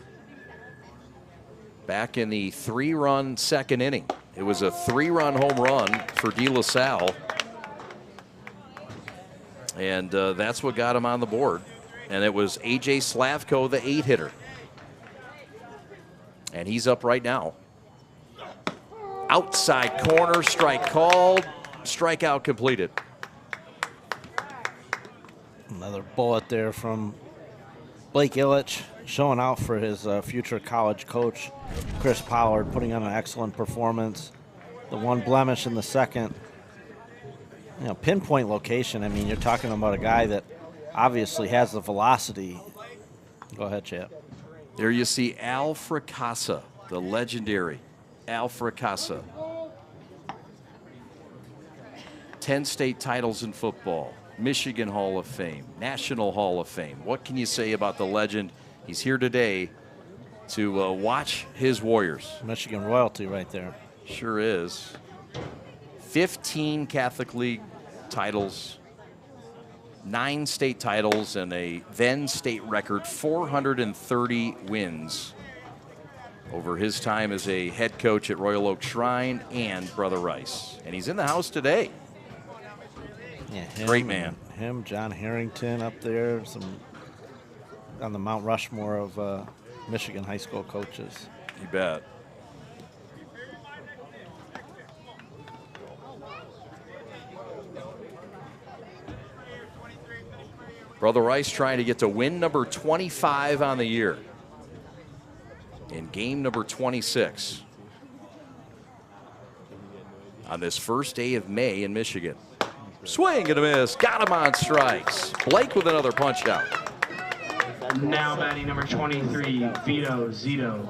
back in the 3-run second inning. It was a 3-run home run for De La Salle. And that's what got him on the board. And it was A.J. Slavko, the 8-hitter. And he's up right now. Outside corner, strike called, strikeout completed. Another bullet there from Blake Ilitch, showing out for his future college coach, Chris Pollard, putting on an excellent performance. The one blemish in the second. You know, pinpoint location. I mean, you're talking about a guy that obviously has the velocity. Go ahead, Chap. There you see Al Fracassa, the legendary Al Fracassa. 10 state titles in football, Michigan Hall of Fame, National Hall of Fame. What can you say about the legend? He's here today to watch his Warriors. Michigan royalty right there. Sure is. 15 Catholic League titles, 9 state titles, and a then state record 430 wins over his time as a head coach at Royal Oak Shrine and Brother Rice. And he's in the house today. Yeah, great man. Him, John Harrington up there, some on the Mount Rushmore of Michigan high school coaches. You bet. Brother Rice trying to get to win number 25 on the year in game number 26 on this first day of May in Michigan. Swing and a miss. Got him on strikes. Blake with another punch out. Now batting number 23, Vito Zito.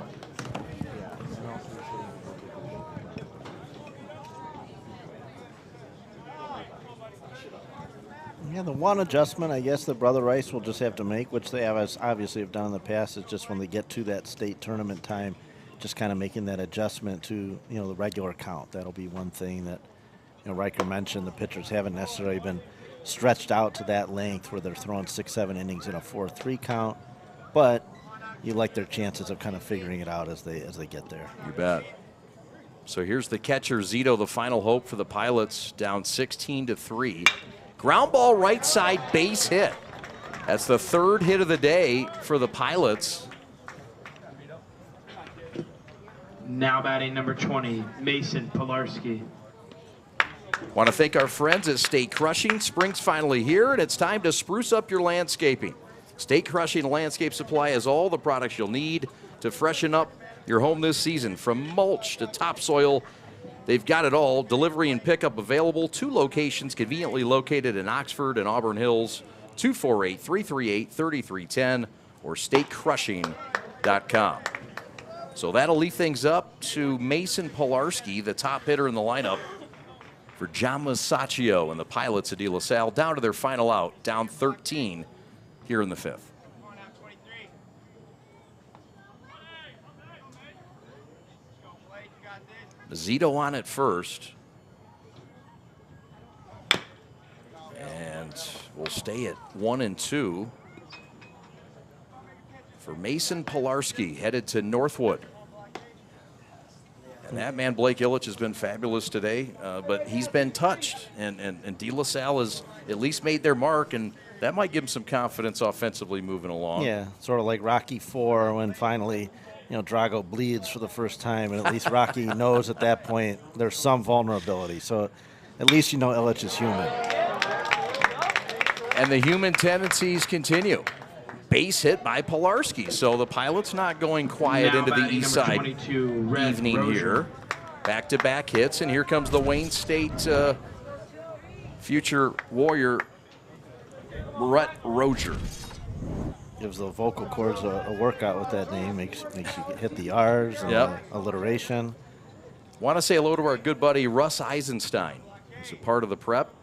Yeah, the one adjustment I guess that Brother Rice will just have to make, which they have obviously have done in the past, is just when they get to that state tournament time, just kind of making that adjustment to, you know, the regular count. That'll be one thing that, you know, Riker mentioned. The pitchers haven't necessarily been stretched out to that length where they're throwing 6-7 innings in a 4-3 count, but you like their chances of kind of figuring it out as they get there. You bet. So here's the catcher, Zito, the final hope for the Pilots, down 16-3. Ground ball right side, base hit. That's the third hit of the day for the Pilots. Now batting number 20, Mason Pilarski. Want to thank our friends at State Crushing. Spring's finally here, and it's time to spruce up your landscaping. State Crushing Landscape Supply has all the products you'll need to freshen up your home this season. From mulch to topsoil, they've got it all. Delivery and pickup available. 2 locations conveniently located in Oxford and Auburn Hills. 248-338-3310 or statecrushing.com. So that'll leave things up to Mason Pilarski, the top hitter in the lineup for John Masaccio and the Pilots of De La Salle, down to their final out, down 13 here in the 5th. Zito on at first. And we'll stay at 1-2 for Mason Pilarski, headed to Northwood. And that man, Blake Ilitch, has been fabulous today, but he's been touched. And De La Salle has at least made their mark, and that might give him some confidence offensively moving along. Yeah, sort of like Rocky IV when finally, you know, Drago bleeds for the first time, and at least Rocky knows at that point there's some vulnerability. So at least you know Ilitch is human. And the human tendencies continue. Base hit by Pilarski. So the Pilots not going quiet into the east side evening here. Back-to-back hits, and here comes the Wayne State future Warrior, Brett Rozier. Gives the vocal cords a workout with that name. Makes you hit the R's and the alliteration. Want to say hello to our good buddy Russ Eisenstein, who's a part of the prep,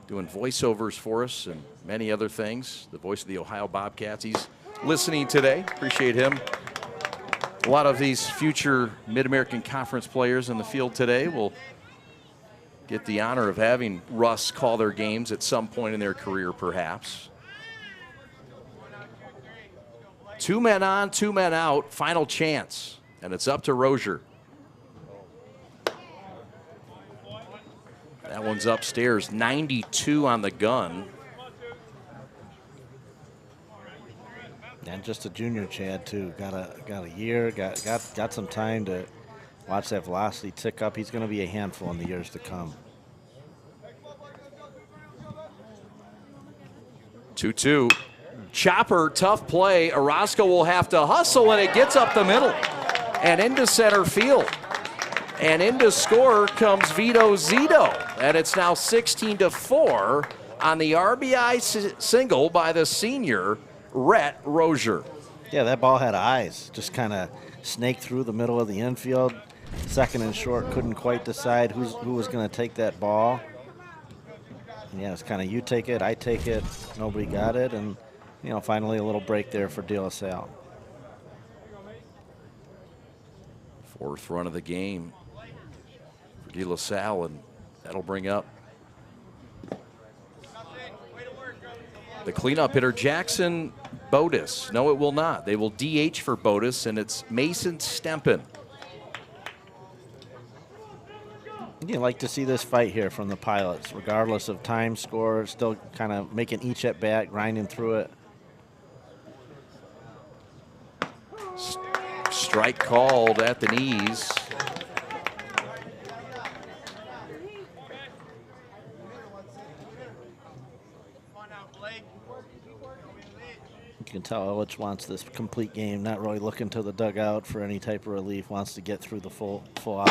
doing voiceovers for us and many other things. The voice of the Ohio Bobcats. He's listening today. Appreciate him. A lot of these future Mid-American Conference players in the field today will get the honor of having Russ call their games at some point in their career, perhaps. 2 men on, 2 men out, final chance, and it's up to Rozier. That one's upstairs, 92 on the gun. And just a junior, Chad, too. Got a year, got some time to watch that velocity tick up. He's going to be a handful in the years to come. 2-2. Chopper, tough play. Orozco will have to hustle, and it gets up the middle and into center field. And into score comes Vito Zito. And it's now 16-4 on the RBI single by the senior, Rhett Rozier. Yeah, that ball had eyes. Just kind of snaked through the middle of the infield. Second and short, couldn't quite decide who was going to take that ball. And yeah, it's kind of you take it, I take it. Nobody got it. And, finally a little break there for DLS. Fourth run of the game for DLS, and that'll bring up the cleanup hitter, Jackson Bodis. No, it will not. They will DH for Bodis, and it's Mason Stempen. You like to see this fight here from the Pilots, regardless of time, score, still kind of making each at bat, grinding through it. Strike called at the knees. You can tell Illich wants this complete game, not really looking to the dugout for any type of relief, wants to get through the full out.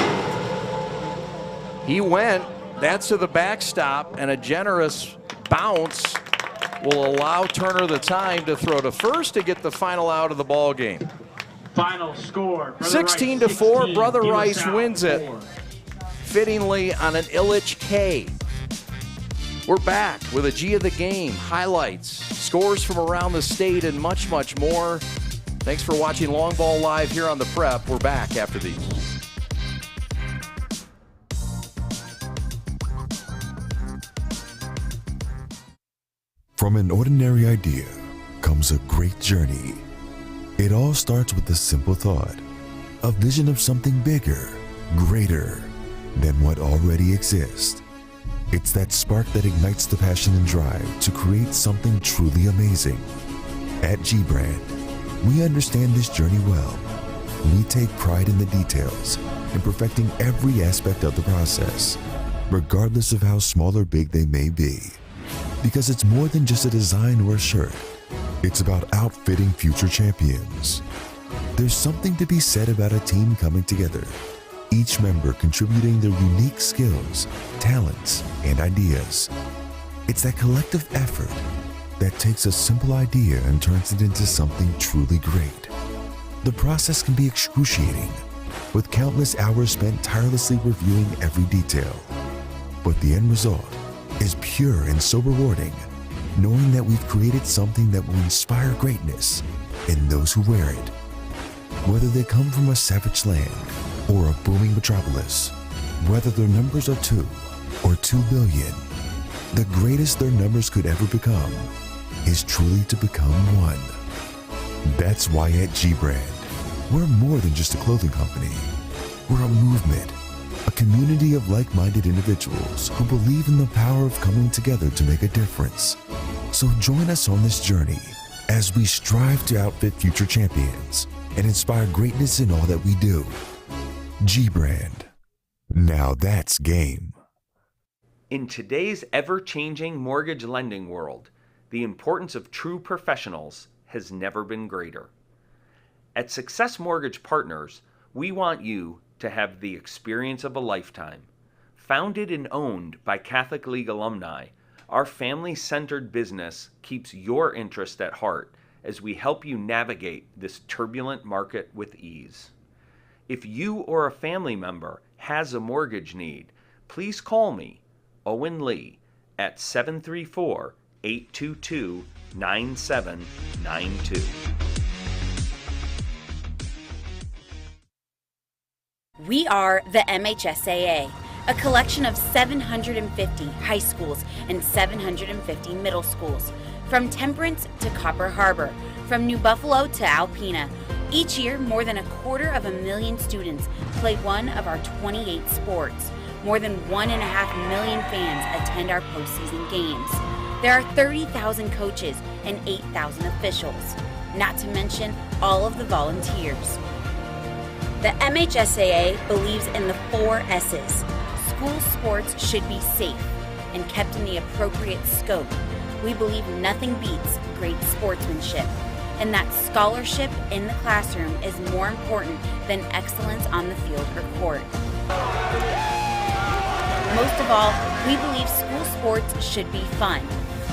He went. That's to the backstop, and a generous bounce will allow Turner the time to throw to first to get the final out of the ball game. Final score, 16-4, Brother DLS Rice wins it, 4. fittingly on an Illich K. We're back with a G of the game, highlights, scores from around the state, and much, much more. Thanks for watching Long Ball Live here on the Prep. We're back after these. From an ordinary idea comes a great journey. It all starts with a simple thought, a vision of something bigger, greater than what already exists. It's that spark that ignites the passion and drive to create something truly amazing. At G-Brand, we understand this journey well. We take pride in the details and perfecting every aspect of the process, regardless of how small or big they may be. Because it's more than just a design or a shirt. It's about outfitting future champions. There's something to be said about a team coming together, each member contributing their unique skills, talents, and ideas. It's that collective effort that takes a simple idea and turns it into something truly great. The process can be excruciating, with countless hours spent tirelessly reviewing every detail. But the end result is pure and so rewarding, knowing that we've created something that will inspire greatness in those who wear it. Whether they come from a savage land or a booming metropolis, whether their numbers are 2 or 2 billion, the greatest their numbers could ever become is truly to become one. That's why at G-Brand, we're more than just a clothing company. We're a movement, a community of like-minded individuals who believe in the power of coming together to make a difference. So join us on this journey as we strive to outfit future champions and inspire greatness in all that we do. G-Brand. Now that's game. In today's ever-changing mortgage lending world, the importance of true professionals has never been greater. At Success Mortgage Partners, we want you to have the experience of a lifetime. Founded and owned by Catholic League alumni, our family-centered business keeps your interest at heart as we help you navigate this turbulent market with ease. If you or a family member has a mortgage need, please call me, Owen Lee, at 734-822-9792. We are the MHSAA, a collection of 750 high schools and 750 middle schools, from Temperance to Copper Harbor, from New Buffalo to Alpena. Each year, more than 250,000 students play one of our 28 sports. More than 1.5 million fans attend our postseason games. There are 30,000 coaches and 8,000 officials, not to mention all of the volunteers. The MHSAA believes in the 4 S's. School sports should be safe and kept in the appropriate scope. We believe nothing beats great sportsmanship, and that scholarship in the classroom is more important than excellence on the field or court. Most of all, we believe school sports should be fun.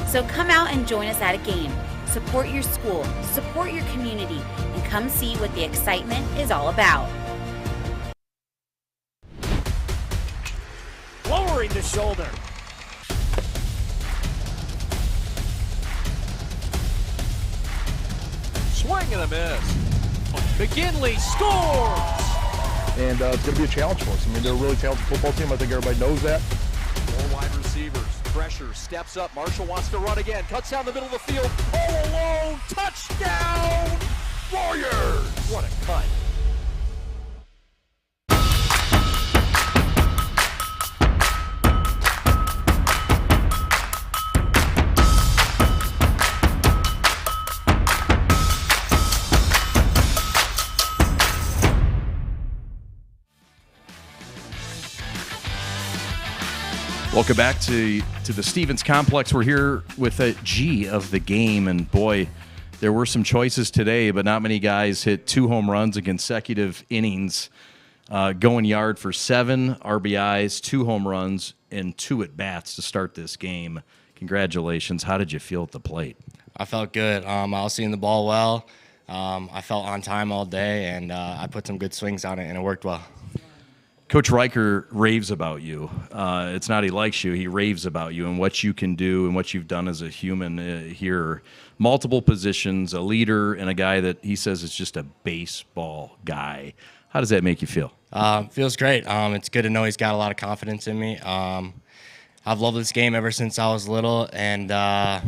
So come out and join us at a game. Support your school, support your community, and come see what the excitement is all about. Lowering the shoulder. Swing and a miss. McKinley scores! And it's going to be a challenge for us. I mean, they're a really talented football team. I think everybody knows that. 4 wide receivers. Pressure. Steps up. Marshall wants to run again. Cuts down the middle of the field. All alone. Touchdown! Warriors! What a cut. Welcome back to the Stevens Complex. We're here with a G of the game, and boy, there were some choices today, but not many guys hit 2 home runs in consecutive innings, going yard for 7 RBIs, 2 home runs, and 2 at-bats to start this game. Congratulations. How did you feel at the plate? I felt good. I was seeing the ball well. I felt on time all day, and I put some good swings on it, and it worked well. Coach Riker raves about you. It's not he likes you, he raves about you and what you can do and what you've done as a human here. Multiple positions, a leader, and a guy that he says is just a baseball guy. How does that make you feel? Feels great. It's good to know he's got a lot of confidence in me. I've loved this game ever since I was little, and yeah,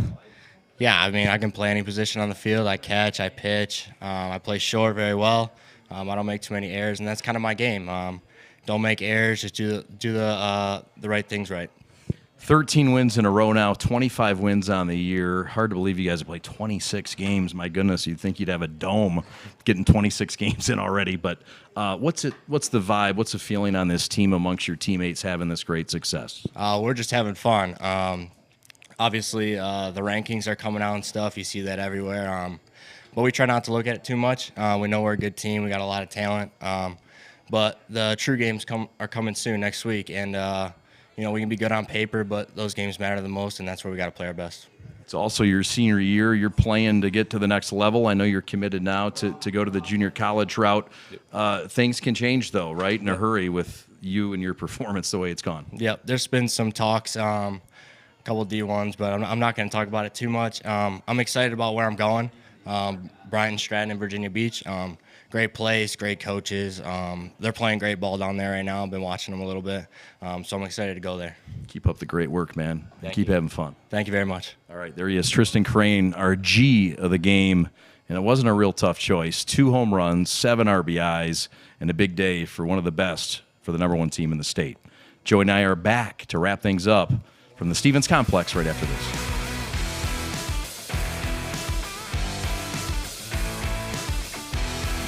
I mean, I can play any position on the field. I catch, I pitch, I play short very well. I don't make too many errors, and that's kind of my game. Don't make errors, just do the right things right. 13 wins in a row now, 25 wins on the year. Hard to believe you guys have played 26 games. My goodness, you'd think you'd have a dome getting 26 games in already. But what's the vibe? What's the feeling on this team amongst your teammates having this great success? We're just having fun. Obviously, the rankings are coming out and stuff. You see that everywhere. But we try not to look at it too much. We know we're a good team. We got a lot of talent. But the true games are coming soon next week, and we can be good on paper, but those games matter the most, and that's where we got to play our best. It's also your senior year. You're playing to get to the next level. I know you're committed now to go to the junior college route. Things can change, though, right, in a hurry with you and your performance the way it's gone. Yep, there's been some talks, a couple of D1s, but I'm not going to talk about it too much. I'm excited about where I'm going. Brighton, Stratton, and Virginia Beach. Great place, great coaches. They're playing great ball down there right now. I've been watching them a little bit, so I'm excited to go there. Keep up the great work, man. Keep having fun. Thank you very much. All right, there he is, Tristan Crane, our G of the game, and it wasn't a real tough choice. 2 home runs, 7 RBIs, and a big day for one of the best for the #1 team in the state. Joey and I are back to wrap things up from the Stevens Complex right after this.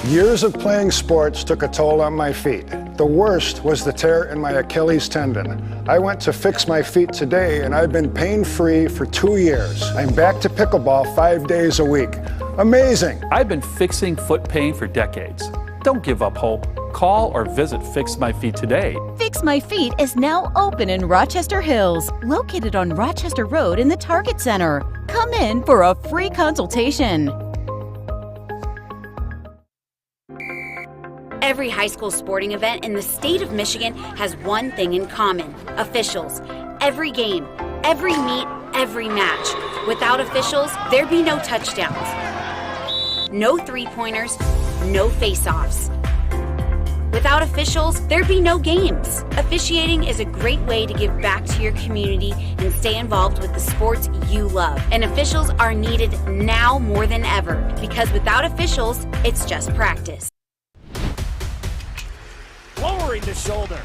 Years of playing sports took a toll on my feet. The worst was the tear in my Achilles tendon. I went to fix my feet today, and I've been pain-free for 2 years. I'm back to pickleball 5 days a week. Amazing! I've been fixing foot pain for decades. Don't give up hope. Call or visit Fix My Feet today. Fix My Feet is now open in Rochester Hills, located on Rochester Road in the Target Center. Come in for a free consultation. Every high school sporting event in the state of Michigan has one thing in common: officials. Every game, every meet, every match. Without officials, there'd be no touchdowns, no three-pointers, no face-offs. Without officials, there'd be no games. Officiating is a great way to give back to your community and stay involved with the sports you love. And officials are needed now more than ever, because without officials, it's just practice. Lowering the shoulder.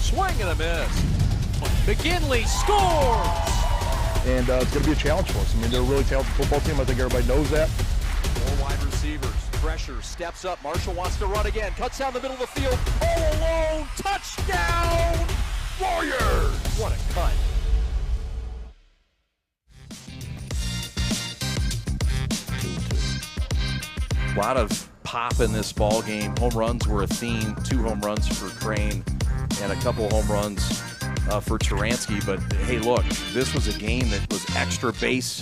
Swing and a miss. McGinley scores! And it's going to be a challenge for us. I mean, they're a really talented football team. I think everybody knows that. 4 wide receivers. Pressure. Steps up. Marshall wants to run again. Cuts down the middle of the field. All alone. Touchdown! Warriors! What a cut. A lot of pop in this ball game. Home runs were a theme. 2 home runs for Crane and a couple home runs for Turansky. But hey, look, this was a game that was extra base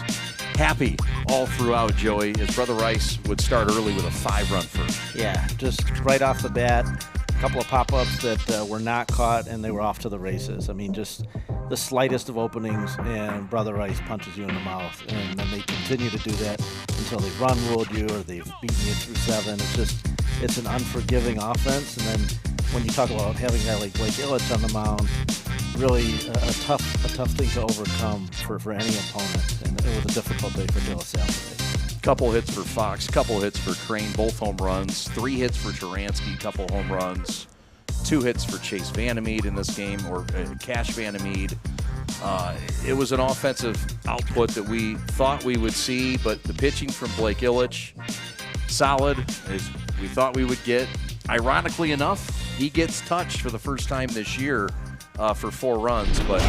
happy all throughout, Joey. His brother Rice would start early with a 5-run first. Yeah, just right off the bat, a couple of pop-ups that were not caught, and they were off to the races. I mean, just the slightest of openings, and brother Rice punches you in the mouth. And then they continue to do that until they've run-ruled you or they've beaten you through 7. It's an unforgiving offense. And then when you talk about having a guy like Blake Illich on the mound, really a tough thing to overcome for any opponent. And it was a difficult day for De La Salle today. Couple hits for Fox, couple hits for Crane, both home runs. 3 hits for Turansky, couple home runs. 2 hits for Chase Vandermeed in this game, or Cash Vandermeed. It was an offensive output that we thought we would see, but the pitching from Blake Illich, solid as we thought we would get. Ironically enough, he gets touched for the first time this year for 4 runs, but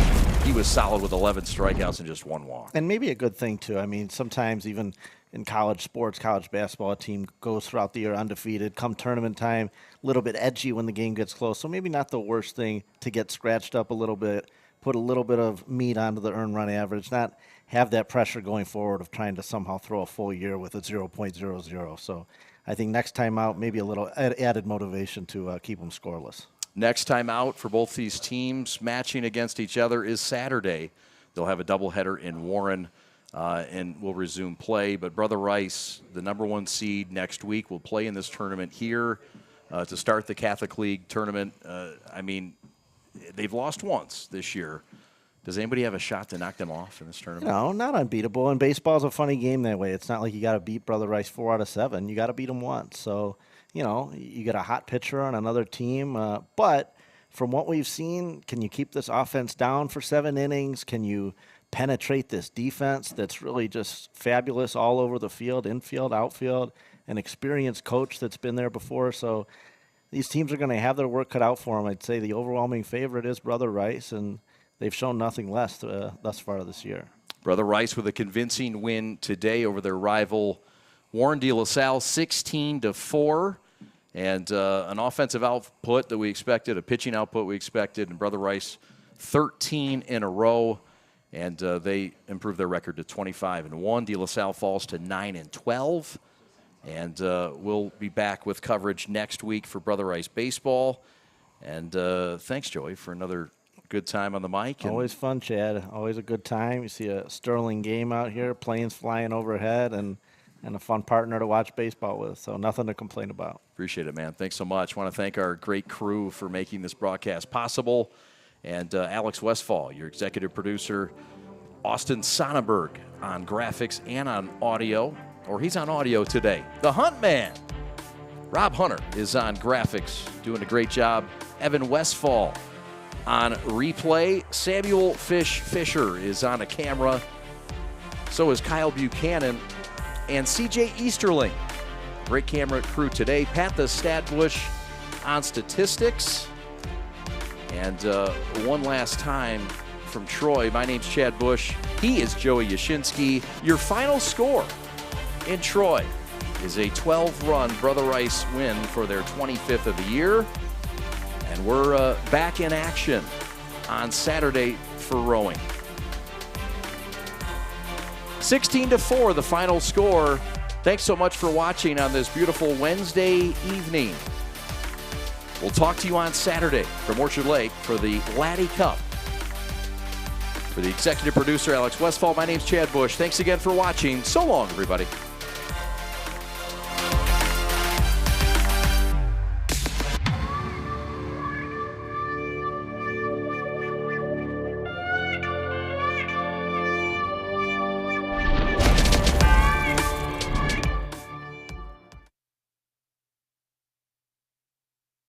he was solid with 11 strikeouts and just 1 walk. And maybe a good thing, too. I mean, sometimes even in college sports, college basketball, a team goes throughout the year undefeated. Come tournament time, a little bit edgy when the game gets close. So maybe not the worst thing to get scratched up a little bit, put a little bit of meat onto the earned run average, not have that pressure going forward of trying to somehow throw a full year with a 0.00. So I think next time out, maybe a little added motivation to keep them scoreless. Next time out for both these teams matching against each other is Saturday. They'll have a doubleheader in Warren and will resume play. But Brother Rice, the #1 seed next week, will play in this tournament here to start the Catholic League tournament. I mean, they've lost once this year. Does anybody have a shot to knock them off in this tournament? No, not unbeatable. And baseball's a funny game that way. It's not like you got to beat Brother Rice 4 out of 7. You got to beat them once. So, you know, you get a hot pitcher on another team. But from what we've seen, can you keep this offense down for 7 innings? Can you penetrate this defense that's really just fabulous all over the field, infield, outfield, an experienced coach that's been there before? So these teams are going to have their work cut out for them. I'd say the overwhelming favorite is Brother Rice, and they've shown nothing less thus far this year. Brother Rice with a convincing win today over their rival Warren De La Salle, 16-4. And an offensive output that we expected, a pitching output we expected, and Brother Rice 13 in a row. And they improved their record to 25-1. De La Salle falls to 9-12. And we'll be back with coverage next week for Brother Rice baseball. And thanks, Joey, for another good time on the mic. Always fun, Chad. Always a good time. You see a sterling game out here, planes flying overhead, and a fun partner to watch baseball with. So nothing to complain about. Appreciate it, man. Thanks so much. Want to thank our great crew for making this broadcast possible. And Alex Westfall, your executive producer. Austin Sonnenberg on graphics and on audio. Or he's on audio today. The Hunt Man. Rob Hunter is on graphics, doing a great job. Evan Westfall on replay. Samuel Fisher is on a camera. So is Kyle Buchanan and CJ Easterling. Great camera crew today. Pat the Statbush on statistics. And one last time from Troy, my name's Chad Bush. He is Joey Yashinsky. Your final score in Troy is a 12-run Brother Rice win for their 25th of the year. And we're back in action on Saturday for rowing. 16-4, the final score. Thanks so much for watching on this beautiful Wednesday evening. We'll talk to you on Saturday from Orchard Lake for the Laddie Cup. For the executive producer, Alex Westfall, my name's Chad Bush. Thanks again for watching. So long, everybody.